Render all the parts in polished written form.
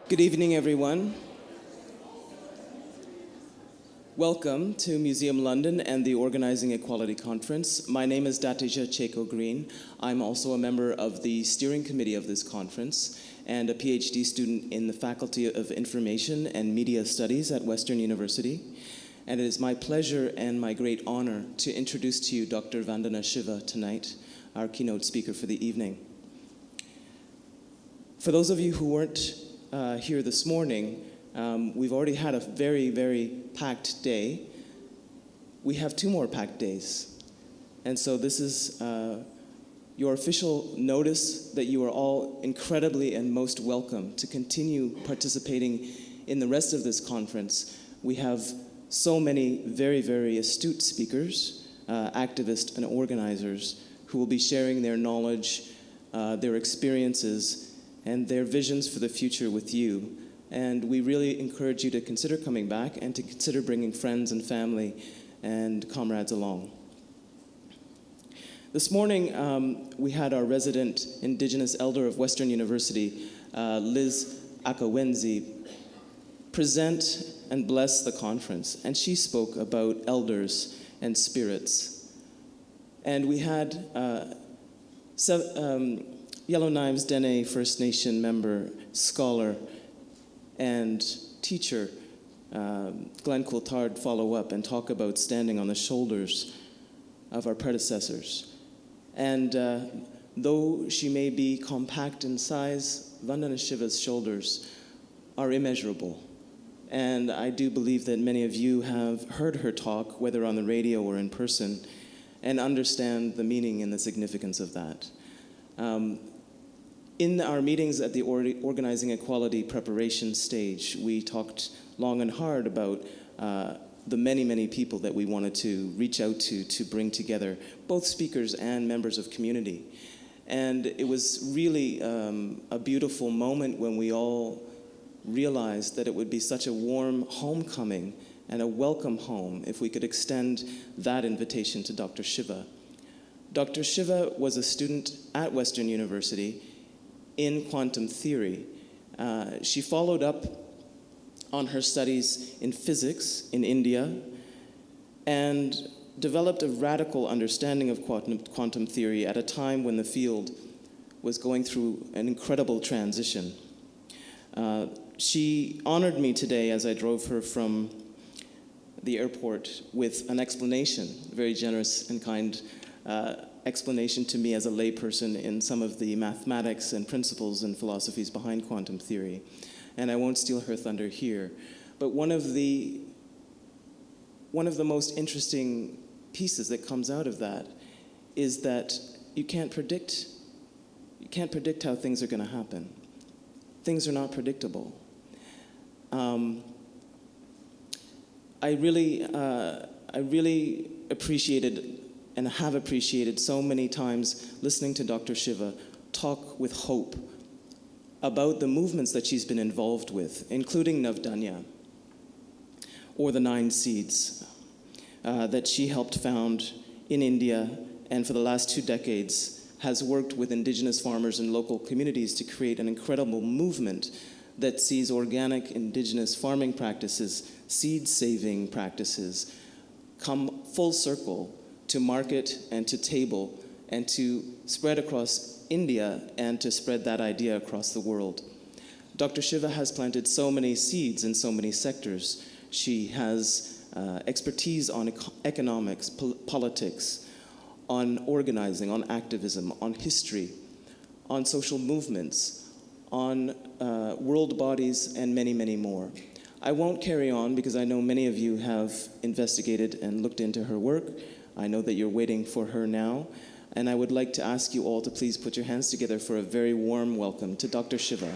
Good evening, everyone. Welcome to Museum London and the Organising Equality Conference. My name is Datija Cheko Green. I'm also a member of the steering committee of this conference and a PhD student in the Faculty of Information and Media Studies at Western University. And it is my pleasure and my great honor to introduce to you Dr. Vandana Shiva tonight, our keynote speaker for the evening. For those of you who weren't here this morning, we've already had a very, very packed day. We have 2 more packed days. And so this is your official notice that you are all incredibly and most welcome to continue participating in the rest of this conference. We have so many very, very astute speakers, activists and organizers who will be sharing their knowledge, their experiences, and their visions for the future with you. And we really encourage you to consider coming back and to consider bringing friends and family and comrades along. This morning, we had our resident Indigenous Elder of Western University, Liz Akawenzi, present and bless the conference. And she spoke about elders and spirits. And we had Yellowknives Dene First Nation member, scholar, and teacher, Glenn Coulthard, follow up and talk about standing on the shoulders of our predecessors. And though she may be compact in size, Vandana Shiva's shoulders are immeasurable. And I do believe that many of you have heard her talk, whether on the radio or in person, and understand the meaning and the significance of that. In our meetings at the Organising Equality preparation stage, we talked long and hard about the many, many people that we wanted to reach out to bring together, both speakers and members of community. And it was really a beautiful moment when we all realized that it would be such a warm homecoming and a welcome home if we could extend that invitation to Dr. Shiva. Dr. Shiva was a student at Western University in quantum theory. She followed up on her studies in physics in India and developed a radical understanding of quantum theory at a time when the field was going through an incredible transition. She honored me today as I drove her from the airport with an explanation, very generous and kind explanation to me as a layperson in some of the mathematics and principles and philosophies behind quantum theory. And I won't steal her thunder here. But one of the most interesting pieces that comes out of that is that you can't predict how things are going to happen. Things are not predictable. I really appreciated and have appreciated so many times listening to Dr. Shiva talk with hope about the movements that she's been involved with, including Navdanya, or the 9 Seeds, that she helped found in India, and for the last 2 decades has worked with indigenous farmers and local communities to create an incredible movement that sees organic indigenous farming practices, seed-saving practices, come full circle to market and to table and to spread across India and to spread that idea across the world. Dr. Shiva has planted so many seeds in so many sectors. She has expertise on economics, politics, on organizing, on activism, on history, on social movements, on world bodies, and many, many more. I won't carry on because I know many of you have investigated and looked into her work. I know that you're waiting for her now, and I would like to ask you all to please put your hands together for a very warm welcome to Dr. Shiva.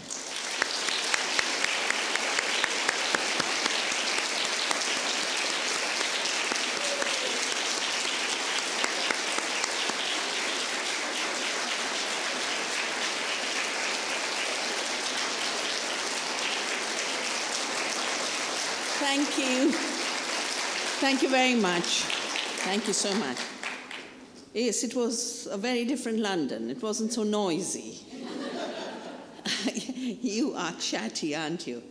Thank you. Thank you very much. Thank you so much. Yes, it was a very different London. It wasn't so noisy. You are chatty, aren't you?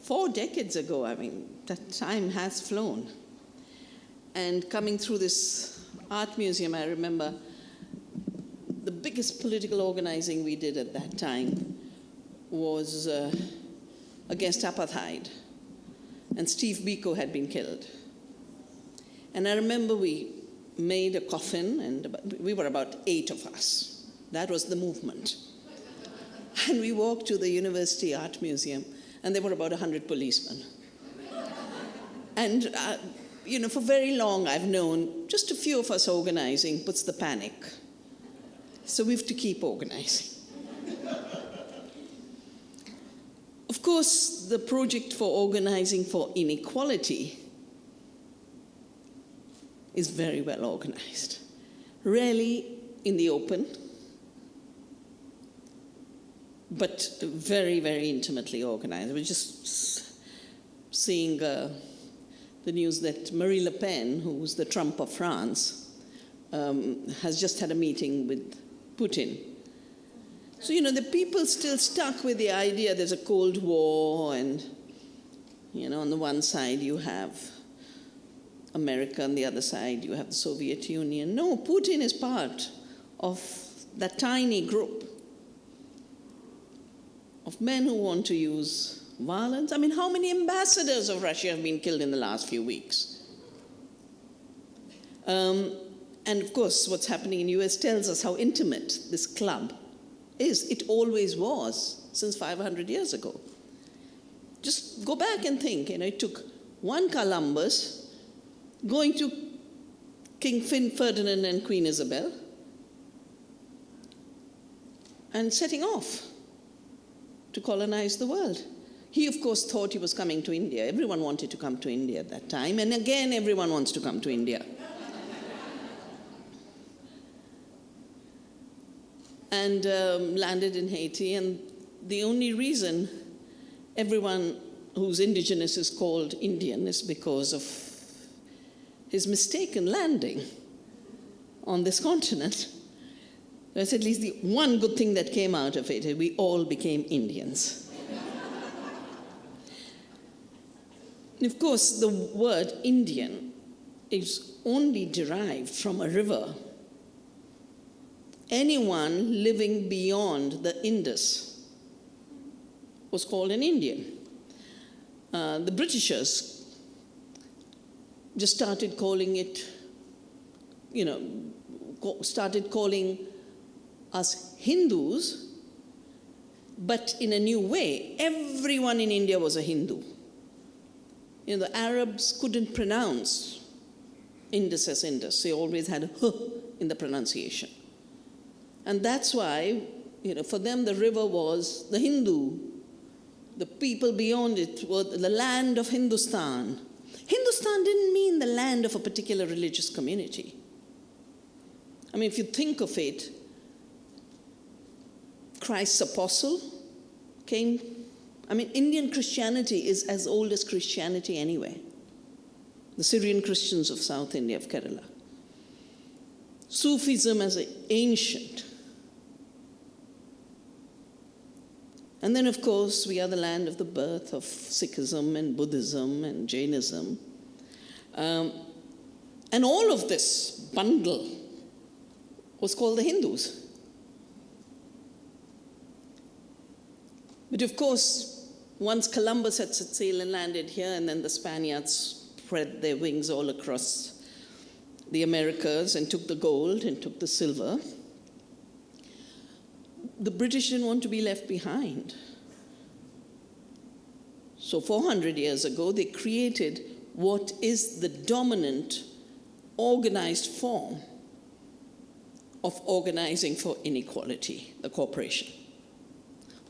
4 decades ago, I mean, that time has flown. And coming through this art museum, I remember the biggest political organizing we did at that time was against apartheid. And Steve Biko had been killed. And I remember we made a coffin, and we were about 8 of us. That was the movement. And we walked to the University Art Museum, and there were about 100 policemen. And, for very long I've known just a few of us organizing puts the panic. So we have to keep organizing. Of course, the project for organizing for inequality is very well organized. Rarely in the open, but very, very intimately organized. I was just seeing the news that Marie Le Pen, who's the Trump of France, has just had a meeting with Putin. So, the people still stuck with the idea there's a Cold War, and, on the one side you have America, on the other side you have the Soviet Union. No, Putin is part of that tiny group of men who want to use violence. I mean, how many ambassadors of Russia have been killed in the last few weeks? And of course, what's happening in the US tells us how intimate this club is. It always was, since 500 years ago. Just go back and think, it took one Columbus going to King Ferdinand and Queen Isabel and setting off to colonize the world. He, of course, thought he was coming to India. Everyone wanted to come to India at that time, and again, everyone wants to come to India. And landed in Haiti, and the only reason everyone who's indigenous is called Indian is because of his mistaken landing on this continent. That's at least the one good thing that came out of it. We all became Indians. Of course, the word Indian is only derived from a river. Anyone living beyond the Indus was called an Indian. The Britishers just started calling it, started calling us Hindus, but in a new way. Everyone in India was a Hindu. The Arabs couldn't pronounce Indus as Indus. They always had a h in the pronunciation. And that's why, for them, the river was the Hindu. The people beyond it were the land of Hindustan. Hindustan didn't mean the land of a particular religious community. I mean, if you think of it, Christ's apostle came. Indian Christianity is as old as Christianity anyway. The Syrian Christians of South India, of Kerala. Sufism as ancient. And then, of course, we are the land of the birth of Sikhism and Buddhism and Jainism. And all of this bundle was called the Hindus. But of course, once Columbus had set sail and landed here, and then the Spaniards spread their wings all across the Americas and took the gold and took the silver, the British didn't want to be left behind. So 400 years ago, they created what is the dominant organized form of organizing for inequality, the corporation.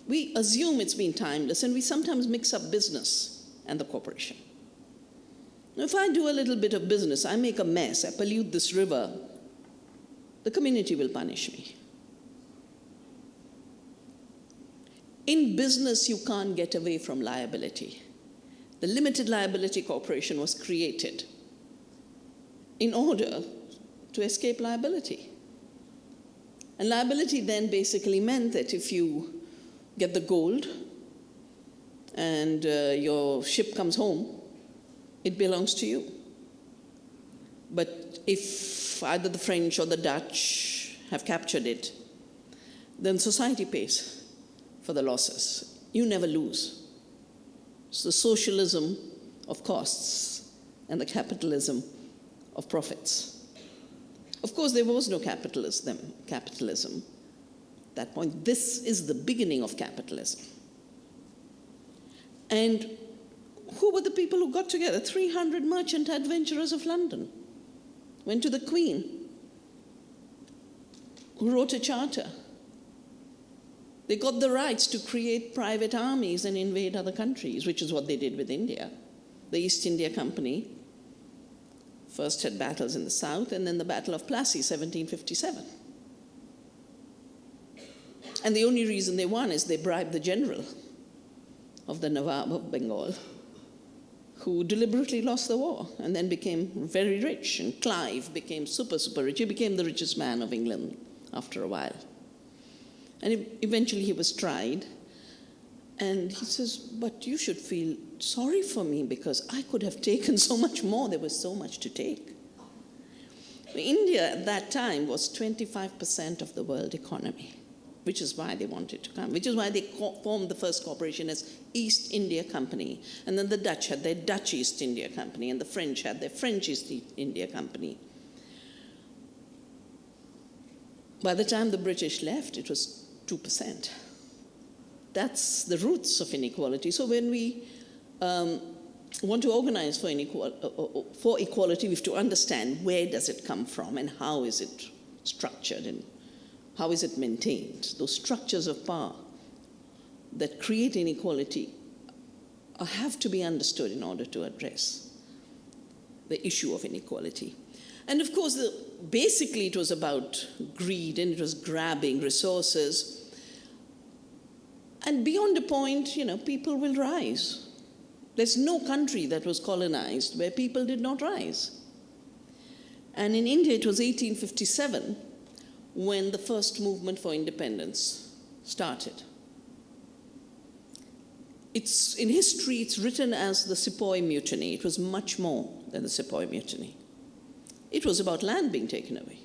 We assume it's been timeless, and we sometimes mix up business and the corporation. Now, if I do a little bit of business, I make a mess, I pollute this river, the community will punish me. In business, you can't get away from liability. The limited liability corporation was created in order to escape liability. And liability then basically meant that if you get the gold and your ship comes home, it belongs to you. But if either the French or the Dutch have captured it, then society pays for the losses. You never lose. It's the socialism of costs and the capitalism of profits. Of course, there was no capitalism at that point. This is the beginning of capitalism. And who were the people who got together? 300 merchant adventurers of London went to the Queen, who wrote a charter. They got the rights to create private armies and invade other countries, which is what they did with India. The East India Company first had battles in the south, and then the Battle of Plassey, 1757. And the only reason they won is they bribed the general of the Nawab of Bengal, who deliberately lost the war and then became very rich. And Clive became super rich. He became the richest man of England after a while. And eventually he was tried. And he says, but you should feel sorry for me because I could have taken so much more. There was so much to take. India at that time was 25% of the world economy, which is why they wanted to come, which is why they formed the first corporation as East India Company. And then the Dutch had their Dutch East India Company, and the French had their French East India Company. By the time the British left, it was 2%. That's the roots of inequality. So when we want to organize for equality, we have to understand where does it come from and how is it structured and how is it maintained. Those structures of power that create inequality have to be understood in order to address the issue of inequality. And of course, basically it was about greed, and it was grabbing resources. And beyond a point, people will rise. There's no country that was colonized where people did not rise. And in India, it was 1857 when the first movement for independence started. In history, it's written as the Sepoy Mutiny. It was much more than the Sepoy Mutiny. It was about land being taken away.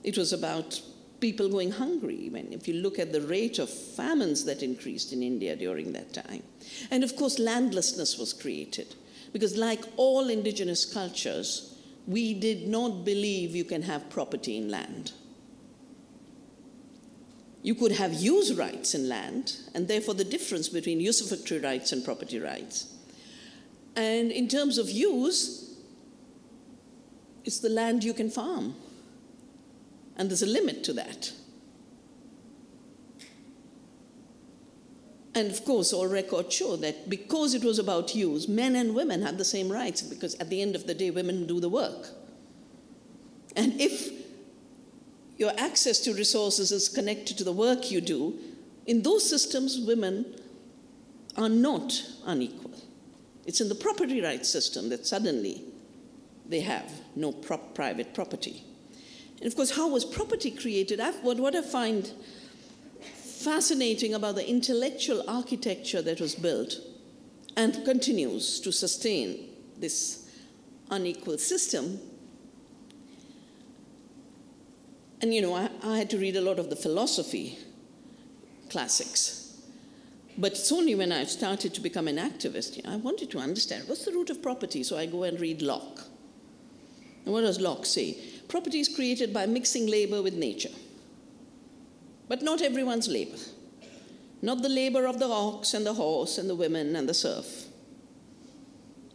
It was about people going hungry. If you look at the rate of famines that increased in India during that time. And of course, landlessness was created. Because like all indigenous cultures, we did not believe you can have property in land. You could have use rights in land, and therefore the difference between usufructory rights and property rights. And in terms of use, it's the land you can farm. And there's a limit to that. And of course, all records show that because it was about use, men and women had the same rights, because at the end of the day, women do the work. And if your access to resources is connected to the work you do, in those systems, women are not unequal. It's in the property rights system that suddenly they have no private property. And of course, how was property created? What I find fascinating about the intellectual architecture that was built and continues to sustain this unequal system. And I had to read a lot of the philosophy classics. But it's only when I've started to become an activist, I wanted to understand what's the root of property, so I go and read Locke. And what does Locke say? Property is created by mixing labor with nature. But not everyone's labor. Not the labor of the ox and the horse and the women and the serf.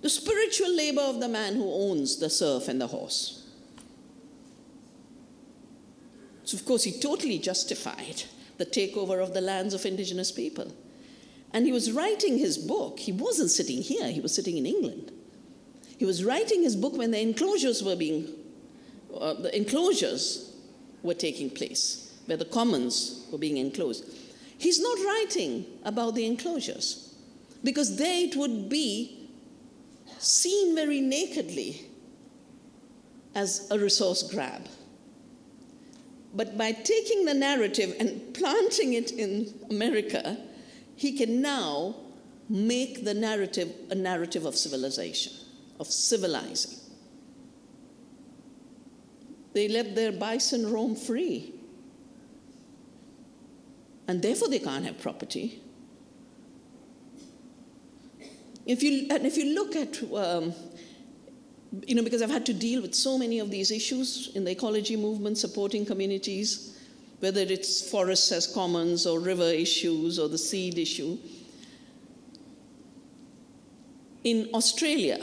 The spiritual labor of the man who owns the serf and the horse. So of course he totally justified the takeover of the lands of indigenous people. And he was writing his book. He wasn't sitting here, he was sitting in England. He was writing his book when the enclosures were taking place, where the commons were being enclosed. He's not writing about the enclosures, because there it would be seen very nakedly as a resource grab. But by taking the narrative and planting it in America, he can now make the narrative a narrative of civilization, of civilizing. They let their bison roam free. And therefore they can't have property. If you look at, because I've had to deal with so many of these issues in the ecology movement, supporting communities, whether it's forests as commons or river issues or the seed issue. In Australia,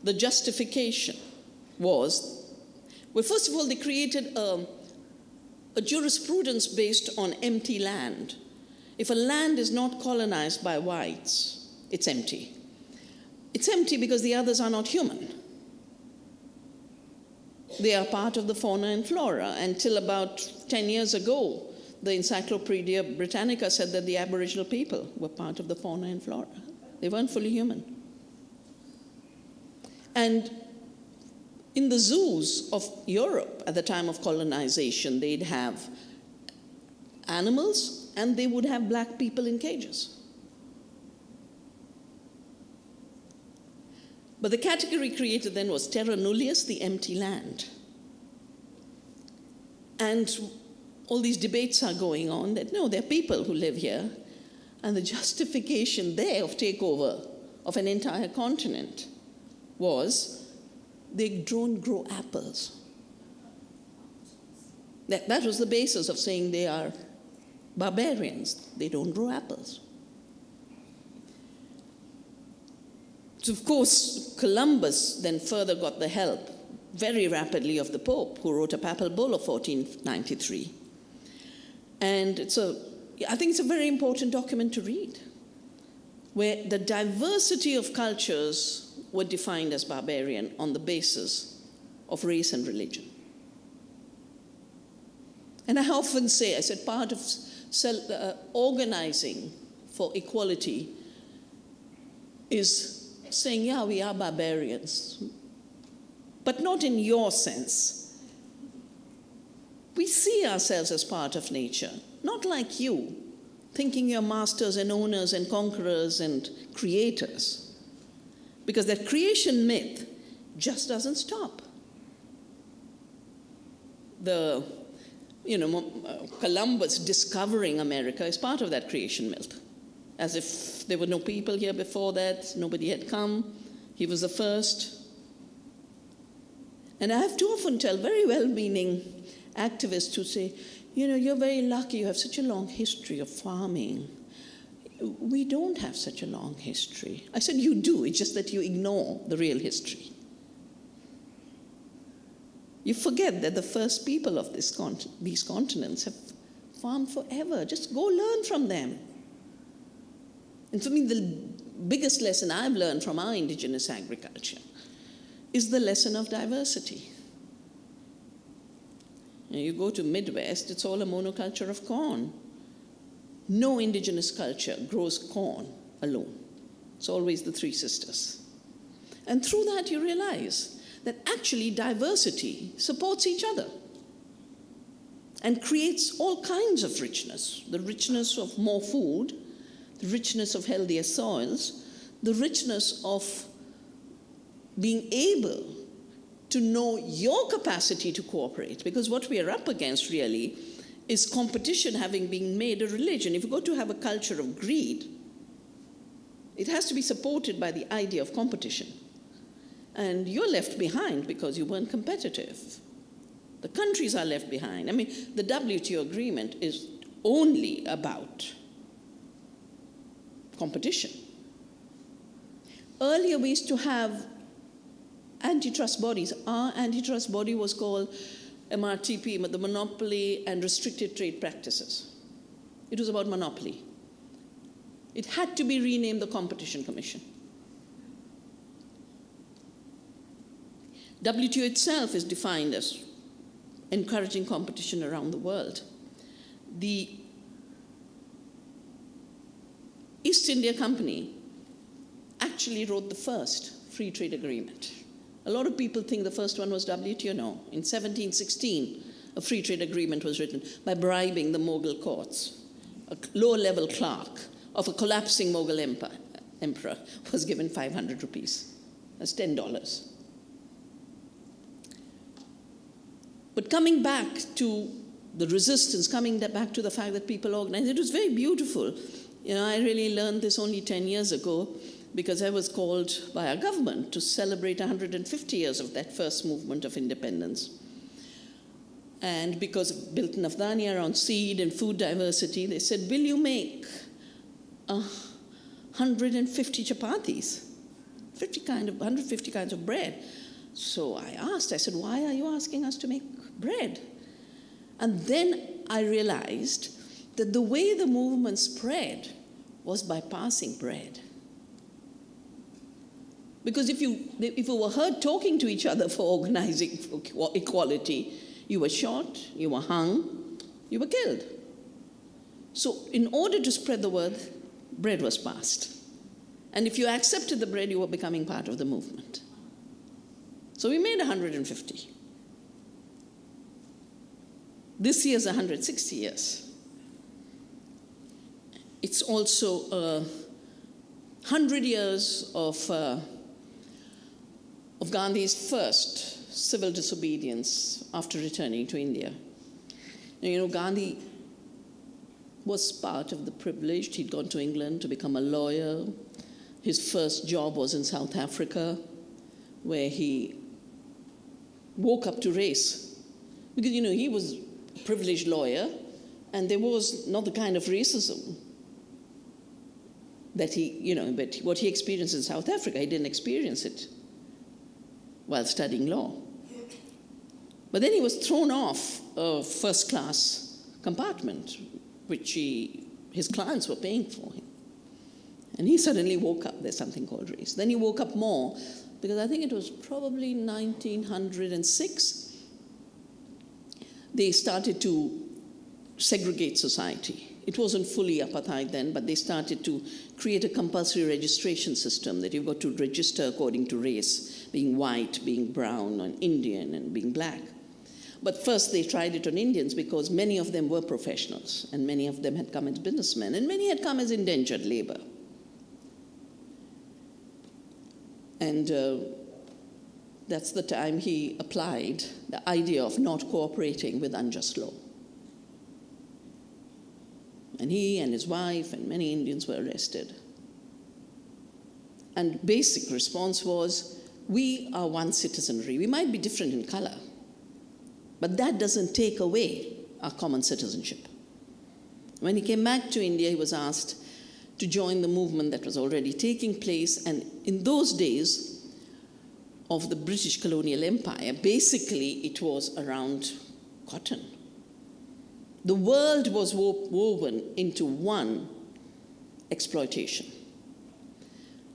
the justification was, well, first of all, they created a jurisprudence based on empty land. If a land is not colonized by whites, it's empty. It's empty because the others are not human. They are part of the fauna and flora. Until about 10 years ago, the Encyclopedia Britannica said that the Aboriginal people were part of the fauna and flora. They weren't fully human. And in the zoos of Europe at the time of colonization, they'd have animals and they would have black people in cages. But the category created then was terra nullius, the empty land. And all these debates are going on that, no, there are people who live here, and the justification there of takeover of an entire continent was they don't grow apples. That was the basis of saying they are barbarians. They don't grow apples. So of course, Columbus then further got the help very rapidly of the Pope, who wrote a papal bull of 1493. And I think it's a very important document to read, where the diversity of cultures were defined as barbarian on the basis of race and religion. And I often say, I said, part of organizing for equality is saying, yeah, we are barbarians, but not in your sense. We see ourselves as part of nature, not like you, thinking you're masters and owners and conquerors and creators. Because that creation myth just doesn't stop. Columbus discovering America is part of that creation myth. As if there were no people here before that, nobody had come, he was the first. And I have to often tell very well-meaning activists who say, you're very lucky, you have such a long history of farming. We don't have such a long history. I said, you do, it's just that you ignore the real history. You forget that the first people of these continents have farmed forever. Just go learn from them. And for me, the biggest lesson I've learned from our indigenous agriculture is the lesson of diversity. You go to Midwest, it's all a monoculture of corn. No indigenous culture grows corn alone. It's always the three sisters. And through that you realize that actually diversity supports each other and creates all kinds of richness. The richness of more food, the richness of healthier soils, the richness of being able to know your capacity to cooperate. Because what we are up against really is competition having been made a religion. If you go to have a culture of greed, it has to be supported by the idea of competition. And you're left behind because you weren't competitive. The countries are left behind. I mean, the WTO agreement is only about competition. Earlier we used to have antitrust bodies. Our antitrust body was called MRTP, the Monopoly and Restricted Trade Practices. It was about monopoly. It had to be renamed the Competition Commission. WTO itself is defined as encouraging competition around the world. The East India Company actually wrote the first free trade agreement. A lot of people think the first one was WTO. No. In 1716, a free trade agreement was written by bribing the Mughal courts. A low-level clerk of a collapsing Mughal emperor was given 500 rupees. That's $10. But coming back to the resistance, coming back to the fact that people organized, it was very beautiful. You know, I really learned this only 10 years ago because I was called by our government to celebrate 150 years of that first movement of independence. And because of built Navdanya around seed and food diversity, they said, will you make 150 chapatis, 150 kinds of bread? So I asked, I said, why are you asking us to make bread? And then I realized that the way the movement spread was by passing bread. Because if you were heard talking to each other for organizing for equality, you were shot, you were hung, you were killed. So in order to spread the word, bread was passed. And if you accepted the bread, you were becoming part of the movement. So we made 150. This year's 160 years. It's also 100 years of Gandhi's first civil disobedience after returning to India. You know, Gandhi was part of the privileged. He'd gone to England to become a lawyer. His first job was in South Africa, where he woke up to race. Because, you know, he was a privileged lawyer, and there was not the kind of racism that but what he experienced in South Africa, he didn't experience it while studying law. But then he was thrown off a first-class compartment, which his clients were paying for him. And he suddenly woke up, there's something called race. Then he woke up more, because I think it was probably 1906, they started to segregate society. It wasn't fully apartheid then, but they started to create a compulsory registration system that you've got to register according to race, being white, being brown, and Indian, and being black. But first they tried it on Indians because many of them were professionals, and many of them had come as businessmen, and many had come as indentured labor. And that's the time he applied the idea of not cooperating with unjust law. And he and his wife and many Indians were arrested. And basic response was, we are one citizenry. We might be different in color, but that doesn't take away our common citizenship. When he came back to India, he was asked to join the movement that was already taking place. And in those days of the British colonial empire, basically it was around cotton. The world was woven into one exploitation.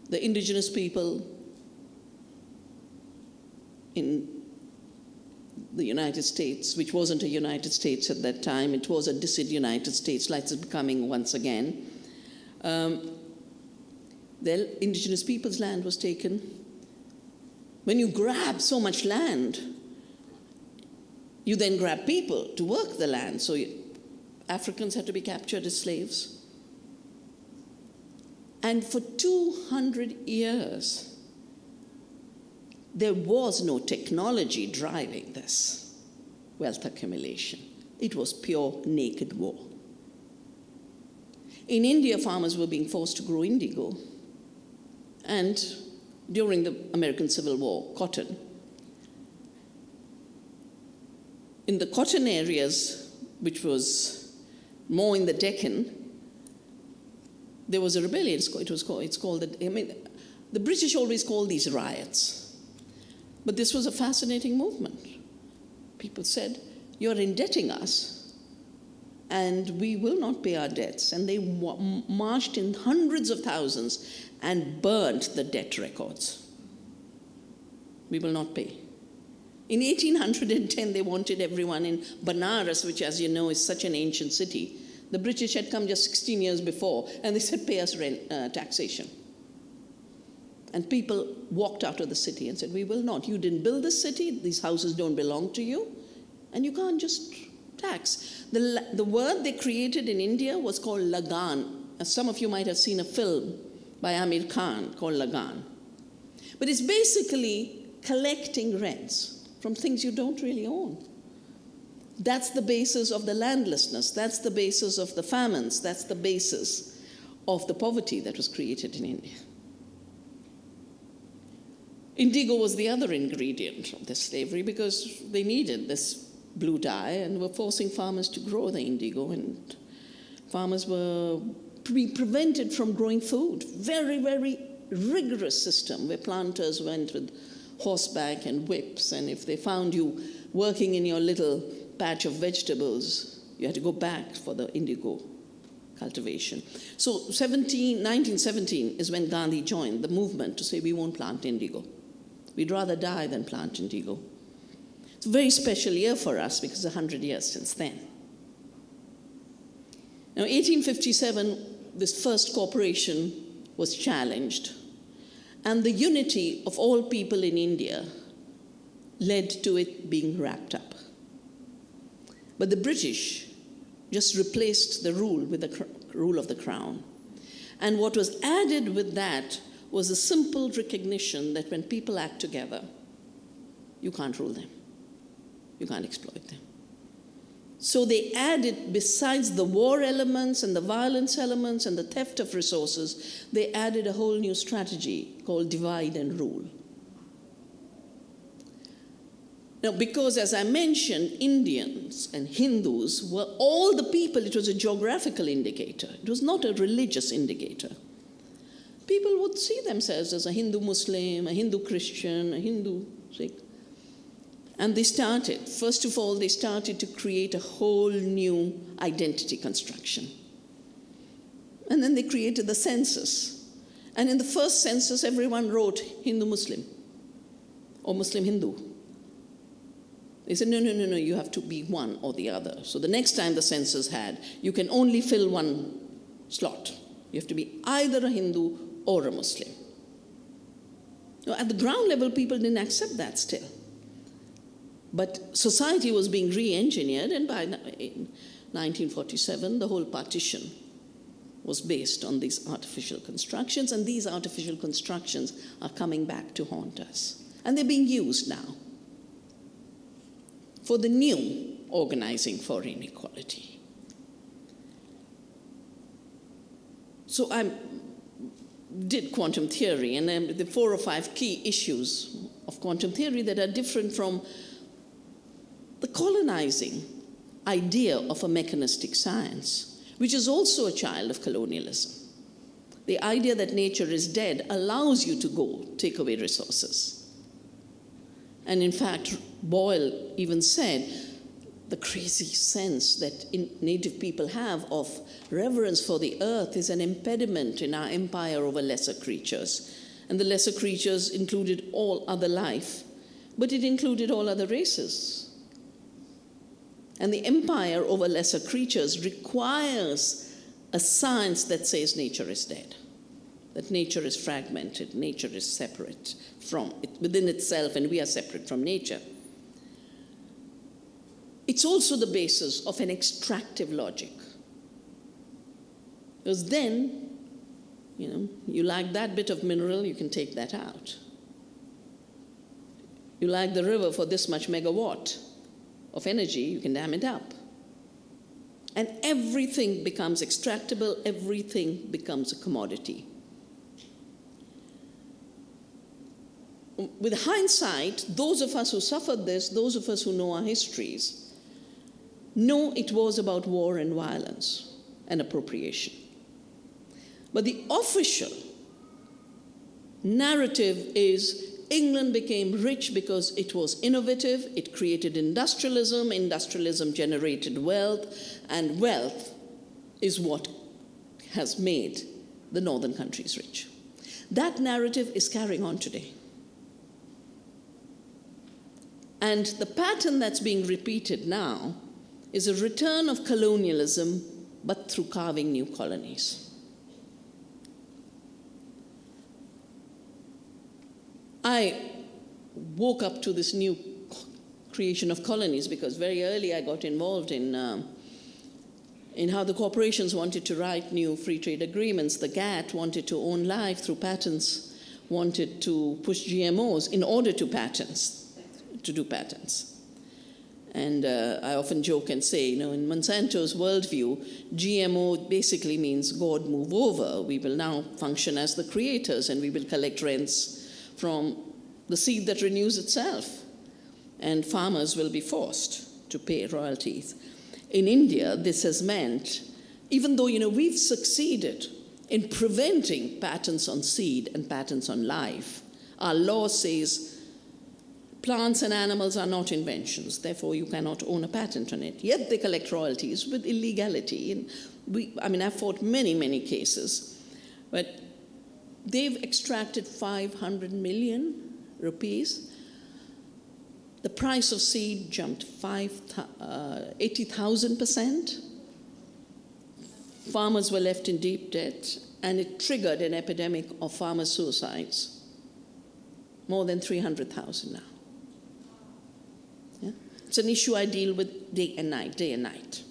The indigenous people in the United States, which wasn't a United States at that time, it was a disid-United States, like it's becoming once again. The indigenous people's land was taken. When you grab so much land, you then grab people to work the land. So Africans had to be captured as slaves. And for 200 years, there was no technology driving this wealth accumulation. It was pure naked war. In India, farmers were being forced to grow indigo. And during the American Civil War, cotton. In the cotton areas, which was more in the Deccan, there was a rebellion. The British always called these riots. But this was a fascinating movement. People said, you're indebting us, and we will not pay our debts. And they marched in hundreds of thousands and burnt the debt records. We will not pay. In 1810, they wanted everyone in Benares, which, as you know, is such an ancient city. The British had come just 16 years before, and they said, pay us taxation. And people walked out of the city and said, we will not. You didn't build this city. These houses don't belong to you. And you can't just tax. The word they created in India was called Lagan. As some of you might have seen a film by Amir Khan called Lagan. But it's basically collecting rents from things you don't really own. That's the basis of the landlessness. That's the basis of the famines. That's the basis of the poverty that was created in India. Indigo was the other ingredient of this slavery because they needed this blue dye and were forcing farmers to grow the indigo, and farmers were being prevented from growing food. Very, very rigorous system where planters went with horseback and whips, and if they found you working in your little patch of vegetables, you had to go back for the indigo cultivation. So 1917 is when Gandhi joined the movement to say we won't plant indigo. We'd rather die than plant indigo. It's a very special year for us because it's 100 years since then. Now, 1857, this first corporation was challenged, and the unity of all people in India led to it being wrapped up. But the British just replaced the rule with the rule of the crown. And what was added with that was a simple recognition that when people act together, you can't rule them. You can't exploit them. So they added, besides the war elements and the violence elements and the theft of resources, they added a whole new strategy called divide and rule. Now, because as I mentioned, Indians and Hindus were all the people, it was a geographical indicator. It was not a religious indicator. People would see themselves as a Hindu Muslim, a Hindu Christian, a Hindu Sikh. And they started, first of all, they started to create a whole new identity construction. And then they created the census. And in the first census, everyone wrote Hindu Muslim or Muslim Hindu. They said, no, you have to be one or the other. So the next time the census had, you can only fill one slot. You have to be either a Hindu or a Muslim. Now, at the ground level, people didn't accept that still. But society was being re-engineered, and by 1947, the whole partition was based on these artificial constructions, and these artificial constructions are coming back to haunt us. And they're being used now for the new organizing for inequality. So I did quantum theory, and the 4 or 5 key issues of quantum theory that are different from the colonizing idea of a mechanistic science, which is also a child of colonialism. The idea that nature is dead allows you to go take away resources. And in fact, Boyle even said the crazy sense that native people have of reverence for the earth is an impediment in our empire over lesser creatures. And the lesser creatures included all other life, but it included all other races. And the empire over lesser creatures requires a science that says nature is dead, that nature is fragmented, nature is separate from it within itself, and we are separate from nature. It's also the basis of an extractive logic. Because then, you like that bit of mineral, you can take that out. You like the river for this much megawatt of energy, you can dam it up. And everything becomes extractable, everything becomes a commodity. With hindsight, those of us who suffered this, those of us who know our histories, know it was about war and violence and appropriation. But the official narrative is England became rich because it was innovative, it created industrialism, industrialism generated wealth, and wealth is what has made the northern countries rich. That narrative is carrying on today. And the pattern that's being repeated now is a return of colonialism, but through carving new colonies. I woke up to this new creation of colonies, because very early I got involved in how the corporations wanted to write new free trade agreements. The GATT wanted to own life through patents, wanted to push GMOs in order to do patents. And I often joke and say, in Monsanto's worldview, GMO basically means God move over. We will now function as the creators, and we will collect rents from the seed that renews itself. And farmers will be forced to pay royalties. In India, this has meant, even though we've succeeded in preventing patents on seed and patents on life, our law says plants and animals are not inventions, therefore you cannot own a patent on it. Yet they collect royalties with illegality. And I've fought many, many cases, but they've extracted 500 million rupees. The price of seed jumped 80,000%. Farmers were left in deep debt, and it triggered an epidemic of farmer suicides. More than 300,000 now. Yeah? It's an issue I deal with day and night.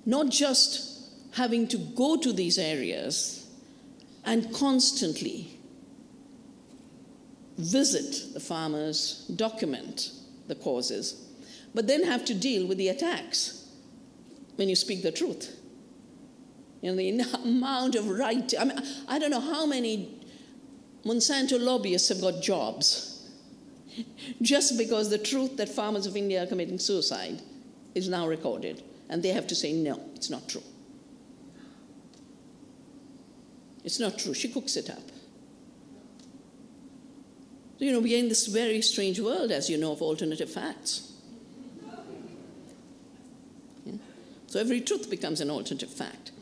Not just having to go to these areas and constantly visit the farmers, document the causes, but then have to deal with the attacks when you speak the truth. The amount of I don't know how many Monsanto lobbyists have got jobs just because the truth that farmers of India are committing suicide is now recorded, and they have to say, no, it's not true. It's not true. She cooks it up. We are in this very strange world, as you know, of alternative facts. Yeah? So every truth becomes an alternative fact.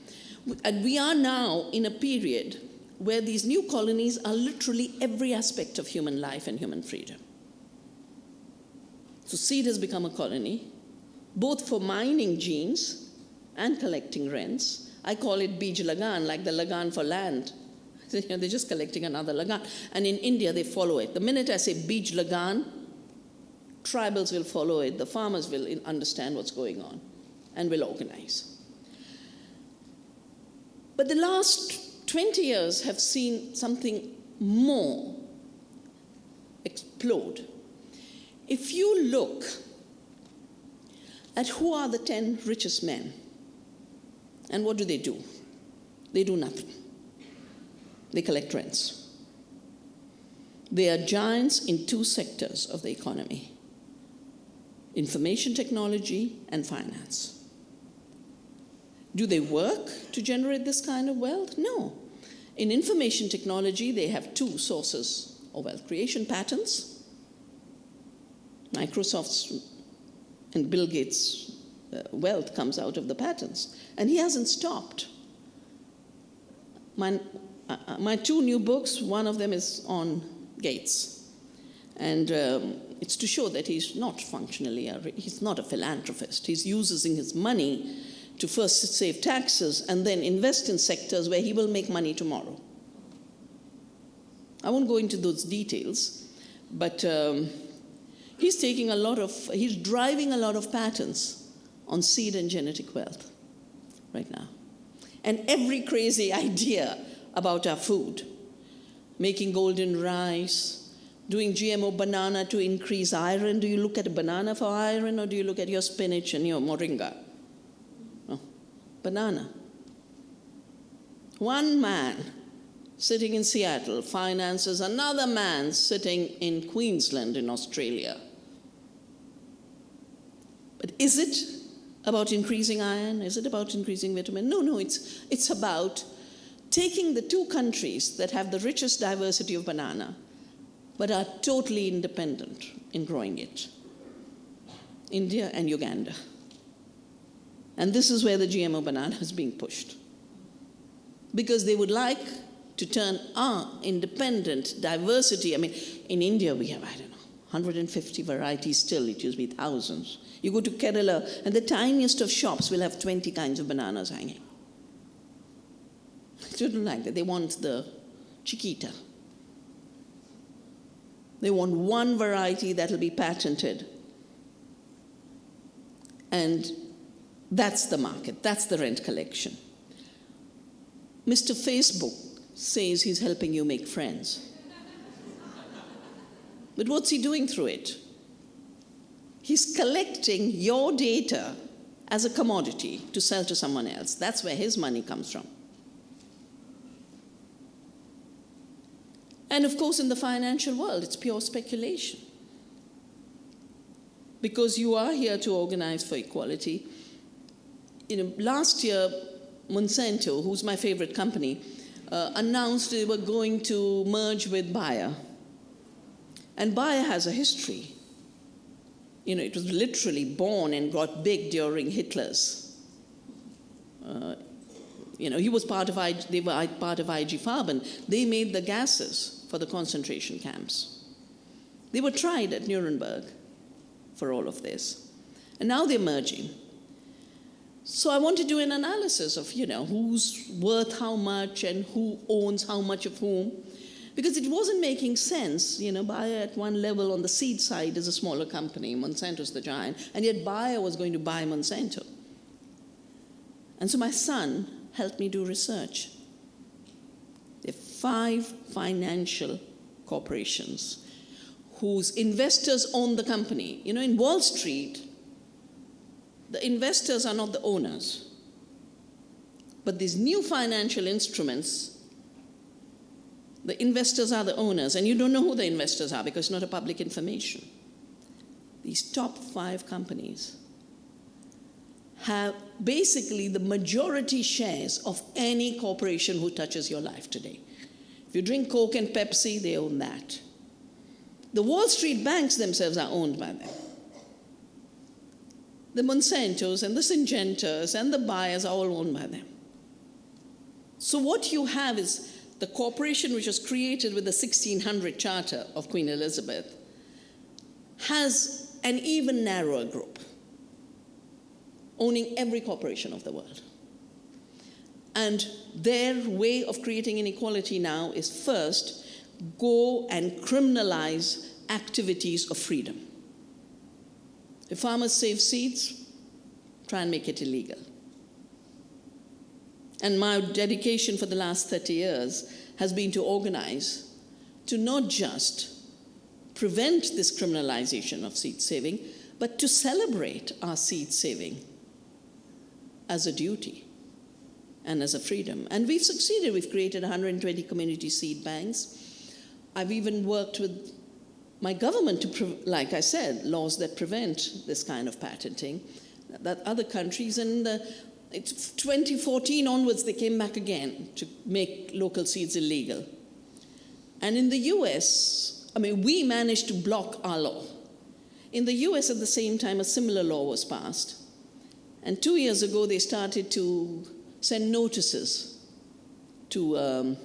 And we are now in a period where these new colonies are literally every aspect of human life and human freedom. So seed has become a colony, both for mining genes and collecting rents. I call it Bij Lagan, like the Lagan for land. They're just collecting another Lagan. And in India, they follow it. The minute I say Bij Lagan, tribals will follow it. The farmers will understand what's going on and will organize. But the last 20 years have seen something more explode. If you look at who are the 10 richest men, and what do? They do nothing. They collect rents. They are giants in 2 sectors of the economy: information technology and finance. Do they work to generate this kind of wealth? No. In information technology, they have 2 sources of wealth creation: patents. Microsoft's and Bill Gates' wealth comes out of the patents. And he hasn't stopped. My 2 new books, one of them is on Gates. And it's to show that he's not functionally, he's not a philanthropist. He's using his money to first save taxes and then invest in sectors where he will make money tomorrow. I won't go into those details, but he's driving a lot of patents on seed and genetic wealth right now. And every crazy idea about our food, making golden rice, doing GMO banana to increase iron. Do you look at a banana for iron, or do you look at your spinach and your moringa? No, banana. One man sitting in Seattle finances another man sitting in Queensland in Australia. But is it about increasing iron? Is it about increasing vitamin? No, it's about taking the 2 countries that have the richest diversity of banana but are totally independent in growing it: India and Uganda. And this is where the GMO banana is being pushed. Because they would like to turn our independent diversity. In India we have, 150 varieties still. It used to be thousands. You go to Kerala, and the tiniest of shops will have 20 kinds of bananas hanging. They don't like that. They want the Chiquita. They want one variety that will be patented And that's the market, that's the rent collection. Mr. Facebook says he's helping you make friends. But what's he doing through it? He's collecting your data as a commodity to sell to someone else. That's where his money comes from. And of course, in the financial world, it's pure speculation. Because you are here to organize for equality. Last year, Monsanto, who's my favorite company, announced they were going to merge with Bayer. And Bayer has a history. It was literally born and got big during Hitler's. He was they were part of IG Farben. They made the gases for the concentration camps. They were tried at Nuremberg for all of this. And now they're merging. So I want to do an analysis of, who's worth how much and who owns how much of whom. Because it wasn't making sense. Bayer at one level on the seed side is a smaller company. Monsanto's the giant. And yet Bayer was going to buy Monsanto. And so my son helped me do research. There are 5 financial corporations whose investors own the company. In Wall Street, the investors are not the owners. But these new financial instruments, the investors are the owners, and you don't know who the investors are because it's not a public information. These top 5 companies have basically the majority shares of any corporation who touches your life today. If you drink Coke and Pepsi, they own that. The Wall Street banks themselves are owned by them. The Monsantos and the Syngentas and the Bayers are all owned by them. So what you have is the corporation which was created with the 1600 charter of Queen Elizabeth has an even narrower group, owning every corporation of the world. And their way of creating inequality now is first, go and criminalize activities of freedom. If farmers save seeds, try and make it illegal. And my dedication for the last 30 years has been to organize to not just prevent this criminalization of seed saving, but to celebrate our seed saving as a duty and as a freedom. And we've succeeded. We've created 120 community seed banks. I've even worked with my government to, like I said, laws that prevent this kind of patenting, that other countries, and it's 2014 onwards, they came back again to make local seeds illegal. And in the US, we managed to block our law. In the US at the same time, a similar law was passed. And 2 years ago, they started to send notices to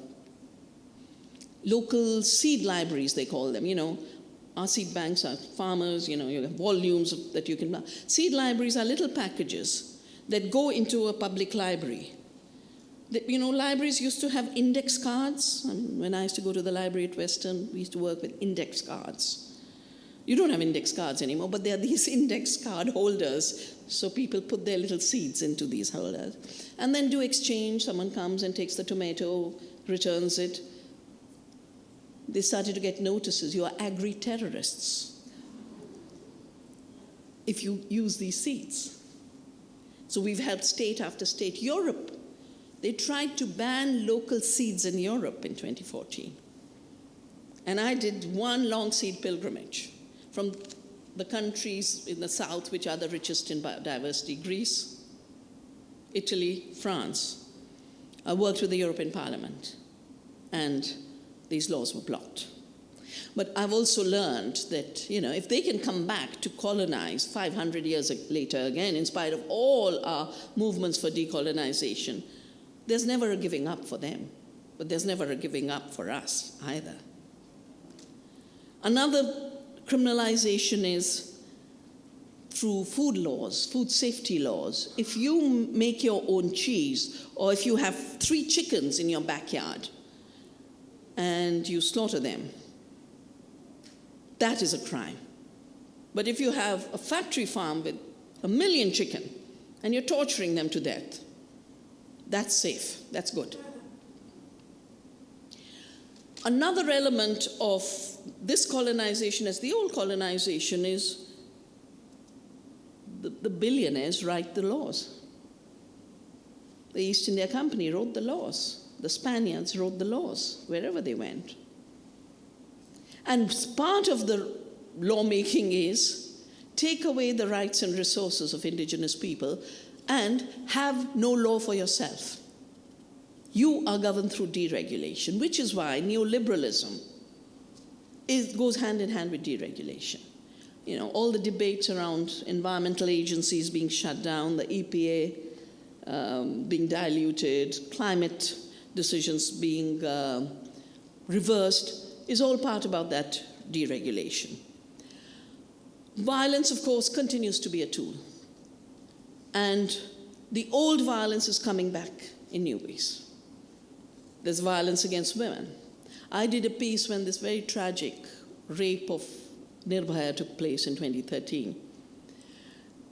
local seed libraries, they call them. Our seed banks are farmers, you have volumes that you can buy. Seed libraries are little packages that go into a public library. Libraries used to have index cards. When I used to go to the library at Western, we used to work with index cards. You don't have index cards anymore, but there are these index card holders. So people put their little seeds into these holders. And then do exchange. Someone comes and takes the tomato, returns it. They started to get notices. You are agri-terrorists if you use these seeds. So we've helped state after state. Europe, they tried to ban local seeds in Europe in 2014. And I did one long seed pilgrimage from the countries in the south, which are the richest in biodiversity: Greece, Italy, France. I worked with the European Parliament, and these laws were blocked. But I've also learned that, if they can come back to colonize 500 years later again, in spite of all our movements for decolonization, there's never a giving up for them. But there's never a giving up for us either. Another criminalization is through food laws, food safety laws. If you make your own cheese, or if you have 3 chickens in your backyard, and you slaughter them, that is a crime. But if you have a factory farm with 1 million chicken, and you're torturing them to death. That's safe, that's good. Another element of this colonization, as the old colonization, is the billionaires write the laws. The East India Company wrote the laws. The Spaniards wrote the laws wherever they went. And part of the lawmaking is take away the rights and resources of indigenous people and have no law for yourself. You are governed through deregulation, which is why neoliberalism goes hand in hand with deregulation. You know, all the debates around environmental agencies being shut down, the EPA being diluted, climate decisions being reversed, is all part about that deregulation. Violence, of course, continues to be a tool. And the old violence is coming back in new ways. There's violence against women. I did a piece when this very tragic rape of Nirbhaya took place in 2013.